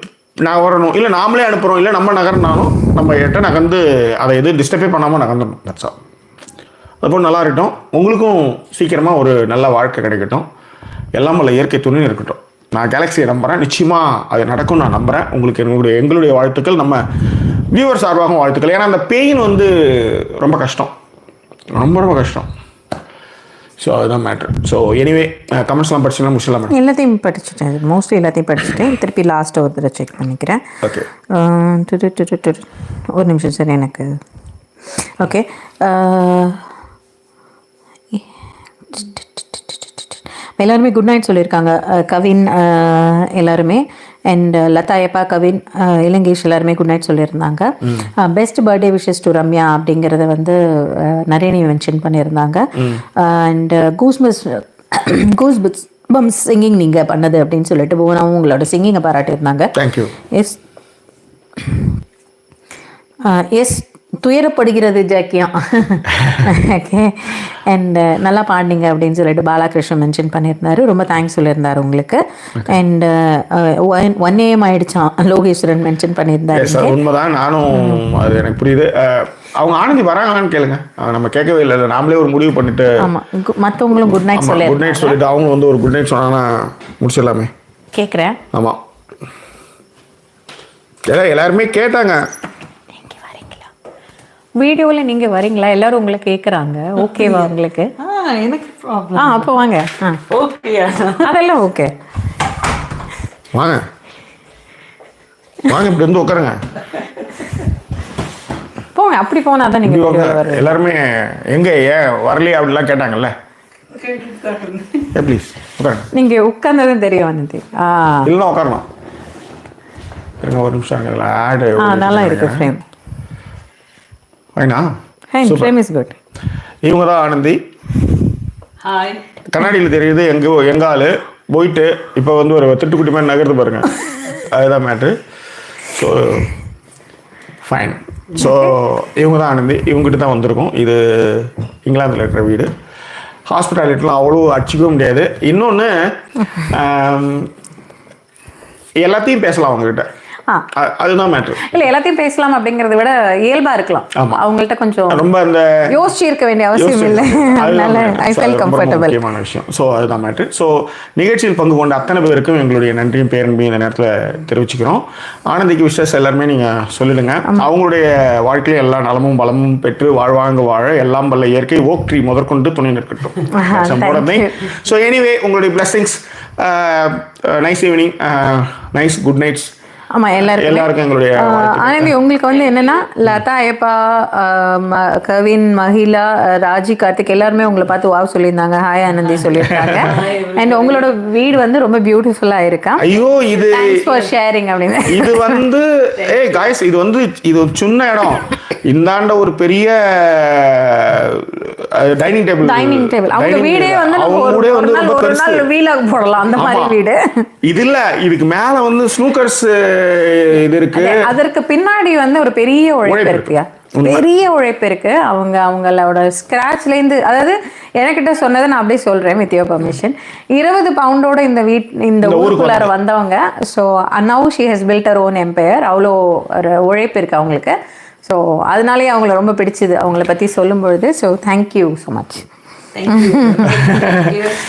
நகரணும், இல்லை நாமளே அனுப்புகிறோம், இல்லை நம்ம நகர்னாலும் நம்ம கிட்ட நகர்ந்து அதை எதுவும் டிஸ்டர்பே பண்ணாமல் நகர்ந்துடணும், தட்ஸ் ஆல். அது பொண்ணு நல்லா இருக்கட்டும், உங்களுக்கும் சீக்கிரமாக ஒரு நல்ல வாழ்க்கை கிடைக்கட்டும், எல்லாம் உள்ள இயற்கை துணை இருக்கட்டும். நான் கேலக்ஸியை நம்புகிறேன், நிச்சயமாக அது நடக்கும் நான் நம்புகிறேன். உங்களுக்கு எங்களுடைய வாழ்த்துக்கள், நம்ம வியூவர் சார்பாகவும் வாழ்த்துக்கள். ஏன்னா அந்த பெயின் வந்து ரொம்ப கஷ்டம், ரொம்ப கஷ்டம். ஸோ அதுதான் மேட்ரு. ஸோ எனிவே கமெண்ட்ஸ்லாம் படிச்சுலாம் முடிச்சலாம்.
எல்லாத்தையும் படிச்சுட்டேன், மோஸ்ட்லி எல்லாத்தையும் படிச்சுட்டேன். திருப்பி லாஸ்ட்டு ஒரு தடவை செக் பண்ணிக்கிறேன்.
ஓகே,
ஒரு நிமிஷம் சார். எனக்கு ஓகே, எல்லாருமே குட் நைட் சொல்லியிருக்காங்க. கவின் எல்லாருமே, அண்ட் லதாயப்பா, கவின், இலங்கேஷ் எல்லாருமே குட் நைட் சொல்லியிருந்தாங்க. Best birthday wishes to Ramya அப்படிங்கிறத வந்து நிறைய மென்ஷன் பண்ணியிருந்தாங்க. அண்ட் கூஸ் பம்ஸ் சிங்கிங் நீங்கள் பண்ணது அப்படின்னு சொல்லிட்டு புவனாவும் உங்களோட சிங்கிங்கை பாராட்டியிருந்தாங்க.
தேங்க்யூ.
எஸ் துயரப்படுகிறது ஜாக்கியம். ஓகே. அண்ட் நல்லா பாடினீங்க அப்படின்னு சொல்லிட்டு பாலகிருஷ்ணன் மென்ஷன் பண்ணியிருந்தாரு. ரொம்ப தேங்க்ஸ் சொல்லியிருந்தாரு உங்களுக்கு. அண்ட் 1 AM ஆயிடுச்சான் லோகேஸ்வரன் மென்ஷன் பண்ணியிருந்தாரு.
உண்மைதான், நானும் அது எனக்கு புரியுது. அவங்க ஆனந்தி வராங்களான்னு கேளுங்க, நம்ம கேட்கவே இல்லை, நாமளே ஒரு முடிவு பண்ணிட்டு.
ஆமாம், மற்றவங்களும் குட் நைட் சொல்லி
குட் நைட் சொல்லிட்டு அவங்க வந்து ஒரு குட் நைட் சொன்னாங்கன்னா முடிச்சிடலாமே.
கேட்குறேன்.
ஆமாம், எல்லாருமே கேட்டாங்க
வீடியோவில் நீங்கள் வரீங்களா, எல்லாரும் உங்களை கேட்குறாங்க. ஓகேவா உங்களுக்கு?
எனக்கு ப்ராப்ளம்.
அப்போ வாங்க.
ஓகே,
அதெல்லாம் ஓகே.
வாங்க வாங்க, இப்படி வந்து உட்காருங்க.
போங்க, அப்படி போனா தான் நீங்கள்
எல்லாருமே எங்க ஏன் வரலையே அப்படிலாம் கேட்டாங்கல்ல. ப்ளீஸ் உட்காருங்க.
நீங்கள் உட்கார்ந்ததும் தெரியும் வந்து.
இல்லைன்னா உட்காரணும். இருங்க ஒரு நிமிஷம். ஆடு
நல்லா இருக்கு ஃப்ரேம்.
ஃபைனா?
Frame is good.
இவங்க தான் ஆனந்தி.
ஹாய்.
கண்ணாடியில் தெரியுது எங்க ஆளு போயிட்டு இப்போ வந்து ஒரு திட்டுக்குட்டி மாதிரி நகர்ந்து பாருங்க. அதுதான் மேட்ரு. So fine. ஸோ இவங்க தான் ஆனந்தி. இவங்ககிட்ட தான் வந்திருக்கோம். இது இங்கிலாந்தில் இருக்கிற வீடு. ஹாஸ்பிட்டாலிட்டிலாம் அவ்வளோ அடிச்சிக்கவே முடியாது. இன்னொன்று எல்லாத்தையும் பேசலாம் அவங்ககிட்ட. அதுதான் மேட்ரு.
இல்லை, எல்லாத்தையும் பேசலாம் அப்படிங்கிறத விட இயல்பா இருக்கலாம். அவங்கள்ட்ட கொஞ்சம்
ரொம்ப அந்த
யோசிச்சு இருக்க வேண்டிய அவசியம் இல்லை. அதனால ஐ ஃபீல் கம்ஃபர்டபுள்.
முக்கியமான விஷயம். ஸோ அதுதான் மேட்ரு. ஸோ நிகழ்ச்சியில் பங்கு கொண்ட அத்தனை பேருக்கும் எங்களுடைய நன்றியும் பேரன்பையும் இந்த நேரத்தில் தெரிவிச்சுக்கிறோம். ஆனந்திக்கு விஷஸ் எல்லாருமே நீங்கள் சொல்லிடுங்க. அவங்களுடைய வாழ்க்கையில் எல்லா நலமும் பலமும் பெற்று வாழ்வாங்க வாழ எல்லாம் வல்ல இயற்கை ஓக் ட்ரீ முதற்கொண்டு துணை நிற்கட்டும். ஸோ எனிவே, உங்களுடைய blessings, nice evening, nice good nights.
ஆமாம், எல்லாருக்கும்
எங்களுடைய
ஆனந்தி. உங்களுக்கு வந்து என்னன்னா, லதா, ஐயப்பா, கவின், மகிழா, ராஜி, கார்த்திக் எல்லாருமே உங்களை பார்த்து வாவ் சொல்லியிருந்தாங்க. ஹாய் ஆனந்தி சொல்லியிருக்காங்க. அண்ட் உங்களோட வீடு வந்து ரொம்ப பியூட்டிஃபுல்லா இருக்கா.
ஐயோ, இது
ஃபார் ஷேரிங் அப்படின்னு.
இது வந்து காய்ஸ், இது வந்து இது ஒரு சின்ன இடம். இந்தாண்ட ஒரு பெரிய டைனிங் டேபிள்.
அவங்க வீடே வந்து ஒரு நாள் வீலாக் போடலாம், அந்த மாதிரி வீடு.
இது இல்ல, இதுக்கு மேல வந்து ஸ்னூக்கர்ஸ் இது இருக்கு.
அதற்கு பின்னாடி வந்து ஒரு பெரிய உழைப்பு இருக்குயா, பெரிய உழைப்பு இருக்கு. அவங்களோட ஸ்கிராச்ல இருந்து, அதாவது எனக்கிட்ட சொன்னதை நான் அப்படியே சொல்றேன் வித் யுவர் பர்மிஷன். 20 பவுண்டோட இந்த ஊருக்குள்ளார வந்தவங்க. So now she has built her own empire. அவ்வளோ ஒரு உழைப்பு இருக்கு அவங்களுக்கு. ஸோ அதனாலேயே அவங்கள ரொம்ப பிடிச்சது அவங்கள பற்றி சொல்லும் பொழுது. So thank you so much.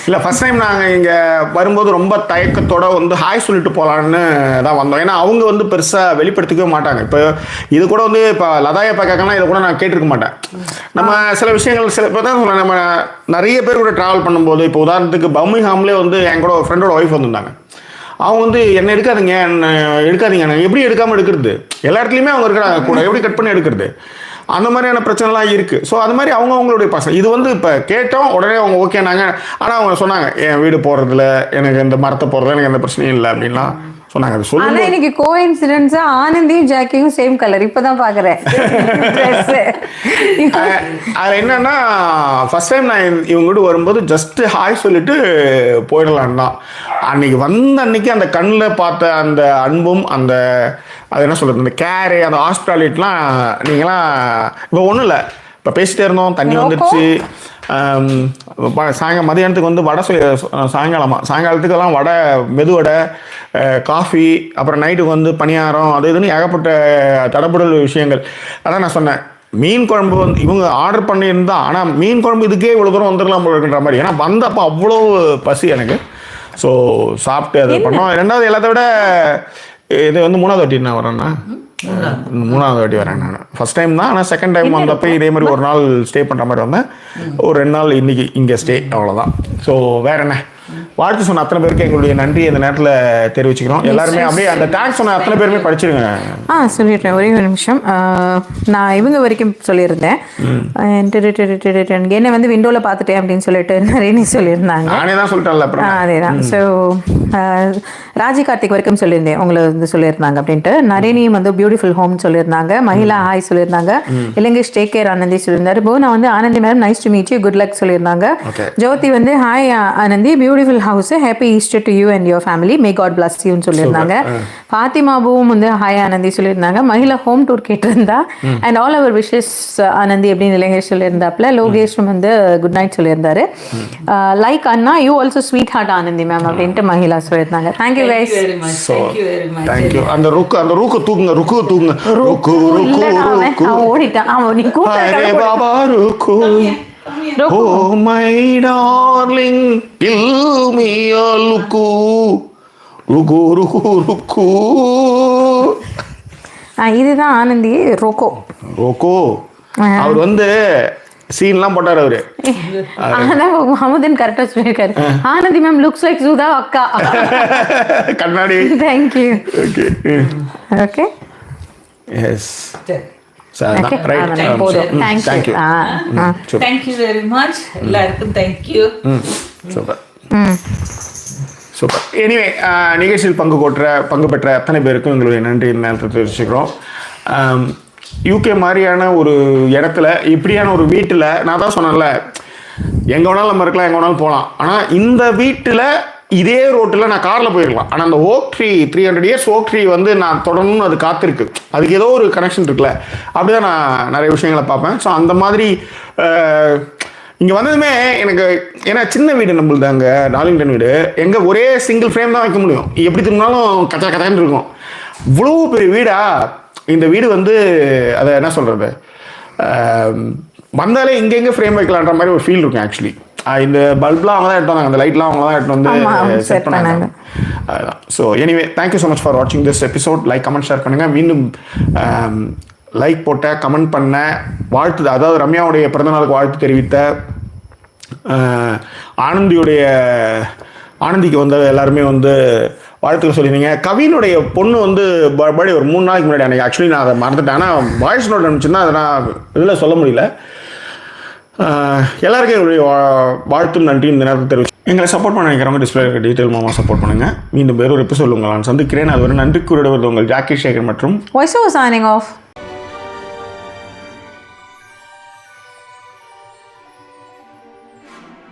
இல்லை, ஃபர்ஸ்ட் டைம் நாங்கள் இங்கே வரும்போது ரொம்ப தயக்கத்தோட வந்து ஹாய் சொல்லிட்டு போகலான்னு தான் வந்தோம். ஏன்னா அவங்க வந்து பெருசாக வெளிப்படுத்திக்கவே மாட்டாங்க. இப்போ இது கூட வந்து இப்போ லதாயை பார்க்கனா இதை கூட நான் கேட்டிருக்க மாட்டேன். நம்ம சில விஷயங்கள் இப்போ தான் சொல்ல, நம்ம நிறைய பேர் கூட ட்ராவல் பண்ணும்போது, இப்போ உதாரணத்துக்கு பர்மிங்ஹாம்லேயே வந்து என் கூட ஒரு ஃப்ரெண்டோட ஒய்ஃப் வந்திருந்தாங்க. அவங்க வந்து என்ன எடுக்காதீங்க எப்படி எடுக்காமல் எடுக்கிறது, எல்லா இடத்துலையுமே அவங்க இருக்கிறாங்க கூட, எப்படி கட் பண்ணி எடுக்கிறது, அந்த மாதிரியான பிரச்சனைலாம் இருக்குது. ஸோ அது மாதிரி அவங்களுடைய பசங்க இது வந்து இப்போ கேட்டோம் உடனே அவங்க ஓகேனாங்க. ஆனால் அவங்க சொன்னாங்க, என் வீடு போடுறதுல எனக்கு இந்த மரத்தை போடுறதுல எனக்கு எந்த பிரச்சனையும் இல்லை அப்படின்லாம் சொன்னாங்க. அது சொல்லி
ஆனால் இன்னைக்கு கோஇன்சிடென்ஸா ஆனந்தியும் ஜாக்கியும் சேம் கலர் இப்போதான் பார்க்குறேன்.
அதில் என்னன்னா, ஃபர்ஸ்ட் டைம் நான் இவங்ககிட்ட வரும்போது ஜஸ்ட்டு ஹாய் சொல்லிட்டு போயிடலான் தான். அன்னைக்கு வந்த அன்னைக்கு அந்த கண்ணில் பார்த்த அந்த அன்பும் அந்த அது என்ன சொல்கிறது, இந்த கேரு, அந்த ஹாஸ்பிட்டாலிட்டிலாம் நீங்களாம் இப்போ ஒன்றும் இல்லை. இப்போ பேசிட்டே இருந்தோம், தண்ணி வந்துடுச்சு. மதியானத்துக்கு வந்து வடை சாயங்காலத்துக்கெல்லாம் வடை, மெதுவடை, காஃபி, அப்புறம் நைட்டுக்கு வந்து பணியாரம், அது இதுன்னு ஏகப்பட்ட தடபுடல் விஷயங்கள். அதான் நான் சொன்னேன், மீன் குழம்பு வந்து இவங்க ஆர்டர் பண்ணியிருந்தா, ஆனால் மீன் குழம்பு இதுக்கே இவ்வளோ தூரம் வந்துடலாம் போல இருக்குன்ற மாதிரி. ஏன்னா வந்தப்போ அவ்வளோ பசி எனக்கு. ஸோ சாப்பிட்டு அதை பண்ணோம். ரெண்டாவது எல்லாத்த விட இது வந்து 3வது வாட்டி நான் வரேன்னா, 3வது வாட்டி வரேன் நான். ஃபர்ஸ்ட் டைம் தான், ஆனால் செகண்ட் டைம் வந்தப்போ இதே மாதிரி ஒரு நாள் ஸ்டே பண்ணுற மாதிரி வந்தேன். ஒரு 2 நாள் இன்னைக்கு இங்கே ஸ்டே, அவ்வளோதான். ஸோ வேற என்ன, வாழ்த்து சொன்ன அத்தனை பேருக்கு எங்களுடைய நன்றி இந்த நேரத்தில் தெரிவிச்சுக்கிறோம். எல்லாருமே அப்படியே அந்த தேங்க்ஸ் சொன்ன அத்தனை பேருமே படிச்சிருங்க.
சொல்லிடுறேன், ஒரே ஒரு நிமிஷம். நான் இவங்க வரைக்கும் சொல்லியிருந்தேன். என்னை வந்து விண்டோவில் பார்த்துட்டேன் அப்படின்னு சொல்லிட்டு நிறைய சொல்லியிருந்தாங்க.
நானே தான் சொல்லிட்டேன்ல.
அதே தான். ஸோ ராஜி கார்த்திக் வரைக்கும் சொல்லியிருந்தேன் உங்களை வந்து சொல்லியிருந்தாங்க அப்படின்ட்டு. நரேனியும் வந்து பியூட்டிஃபுல் ஹோம் சொல்லியிருந்தாங்க. மகிழா ஹாய் சொல்லியிருந்தாங்க. இலங்கேஷ் டேக் கேர் ஆனந்தி சொல்லியிருந்தாரு. புவனா வந்து Anandhi madam nice to meet you, good luck சொல்லியிருந்தாங்க. ஜோதி வந்து hi Anandhi, beautiful house, happy Easter to you and your family, may God bless யூன்னு சொல்லியிருந்தாங்க. ஃபாத்திமாவும் வந்து ஹாய் ஆனந்தி சொல்லியிருந்தாங்க. மகிழா ஹோம் டூர் கேட்டிருந்தா and all our wishes Anandhi அப்படின்னு இலங்கேஷ் சொல்லியிருந்தாப்புல. லோகேஷும் வந்து குட் நைட் சொல்லியிருந்தாரு. லைக் அண்ணா you also sweetheart Anandhi ma'am அப்படின்ட்டு மகிழா சொல்லியிருந்தாங்க. Thank you guys.
very much. Thank you very much.
Thank you. அந்த ருக்கு தூக்குங்க, ருக்கு தூக்குங்க. ருக்கு
அவன் ஓடிட்டான். அவன் நீ
அரே பாபா ருக்கு. Oh my darling, give me a ருக்கு. ருக்கு.
இதுதான் ஆனந்தி ரோகோ.
ரோகோ அவர் வந்து சீன்லாம் போட்டார் அவரு.
அதான் அமுதன் கரெக்டா சொல்லியிருக்காரு. Anandhi ma'am looks like Sudha அக்கா.
கண்ணாடி.
Thank you.
Okay
okay
yes right.
போதும். Thank you.
Thank you very much. எல்லாருக்கும் thank you.
Super super. Anyway நிகழ்ச்சியில் பங்கு பெற்ற அத்தனை பேருக்கும் எங்களுடைய நன்றி நேரத்தை தெரிவிச்சுக்கிறோம். யூகே மாதிரியான ஒரு இடத்துல இப்படியான ஒரு வீட்டில் நான் தான் சொன்னேன்ல, எங்கே வேணாலும் நம்ம இருக்கலாம், எங்கே வேணாலும் போகலாம். ஆனால் இந்த வீட்டில் இதே ரோட்டில் நான் காரில் போயிருக்கலாம். ஆனால் அந்த okay tree 300 years okay tree வந்து நான் தொடரணும்னு அது காத்திருக்கு. அதுக்கு ஏதோ ஒரு கனெக்ஷன் இருக்குல்ல. அப்படி தான் நான் நிறைய விஷயங்களை பார்ப்பேன். ஸோ அந்த மாதிரி இங்கே வந்ததுமே எனக்கு, ஏன்னா சின்ன வீடு நம்மளுது, அங்கே டார்லிங்டன் வீடு, எங்கே ஒரே சிங்கிள் ஃப்ரேம் தான் வைக்க முடியும். எப்படி திரும்பினாலும் கத்தான்னு இருக்கும். இவ்வளோ பெரிய வீடா இந்த வீடு வந்து, அதை என்ன சொல்கிறது, வந்தாலே இங்கே ஃப்ரேம் வைக்கலான்ற மாதிரி ஒரு ஃபீல் இருக்கும். ஆக்சுவலி இந்த பல்ப்லாம் அவங்க தான் எடுத்து வந்தாங்க, அந்த லைட்லாம் அவங்க தான் எடுத்து வந்து செட் பண்ணாங்க. அதுதான். So anyway thank you so much for வாட்சிங் this episode. Like comment share பண்ணுங்கள். மீண்டும் லைக் போட்ட, கமெண்ட் பண்ண, வாழ்த்து, அதாவது ரம்யாவுடைய பிறந்தநாளுக்கு வாழ்த்து தெரிவித்த, ஆனந்திக்கு வந்து எல்லாருமே வந்து வாழ்த்துக்கள் சொல்லியிருந்தீங்க. கவினுடைய பொண்ணு வந்து பர்த்டே ஒரு 3 நாளைக்கு முன்னாடி. அன்றைக்கி ஆக்சுவலி நான் அதை மறந்துட்டேன். ஆனால் வாய்ஸ் நோட் அனுப்பிச்சுன்னா அதை நான் இதில் சொல்ல முடியல. எல்லாருக்கும் என்னுடைய வாழ்த்தும் நன்றி இந்த நேரத்தை தெரிவிச்சு. எங்களை சப்போர்ட் பண்ண நினைக்கிறவங்க டிஸ்பிளே இருக்க டீட்டெயில் மூலமாக சப்போர்ட் பண்ணுங்கள். மீண்டும் வேறு ஒரு எபிசோட் உங்களை நான் சந்திக்கிறேன். அது ஒரு நன்றி கூறிடுவது உங்கள் ஜாக்கி சேகர் மற்றும்
வாய்ஸ் ஓவர் சைனிங் ஆஃப்.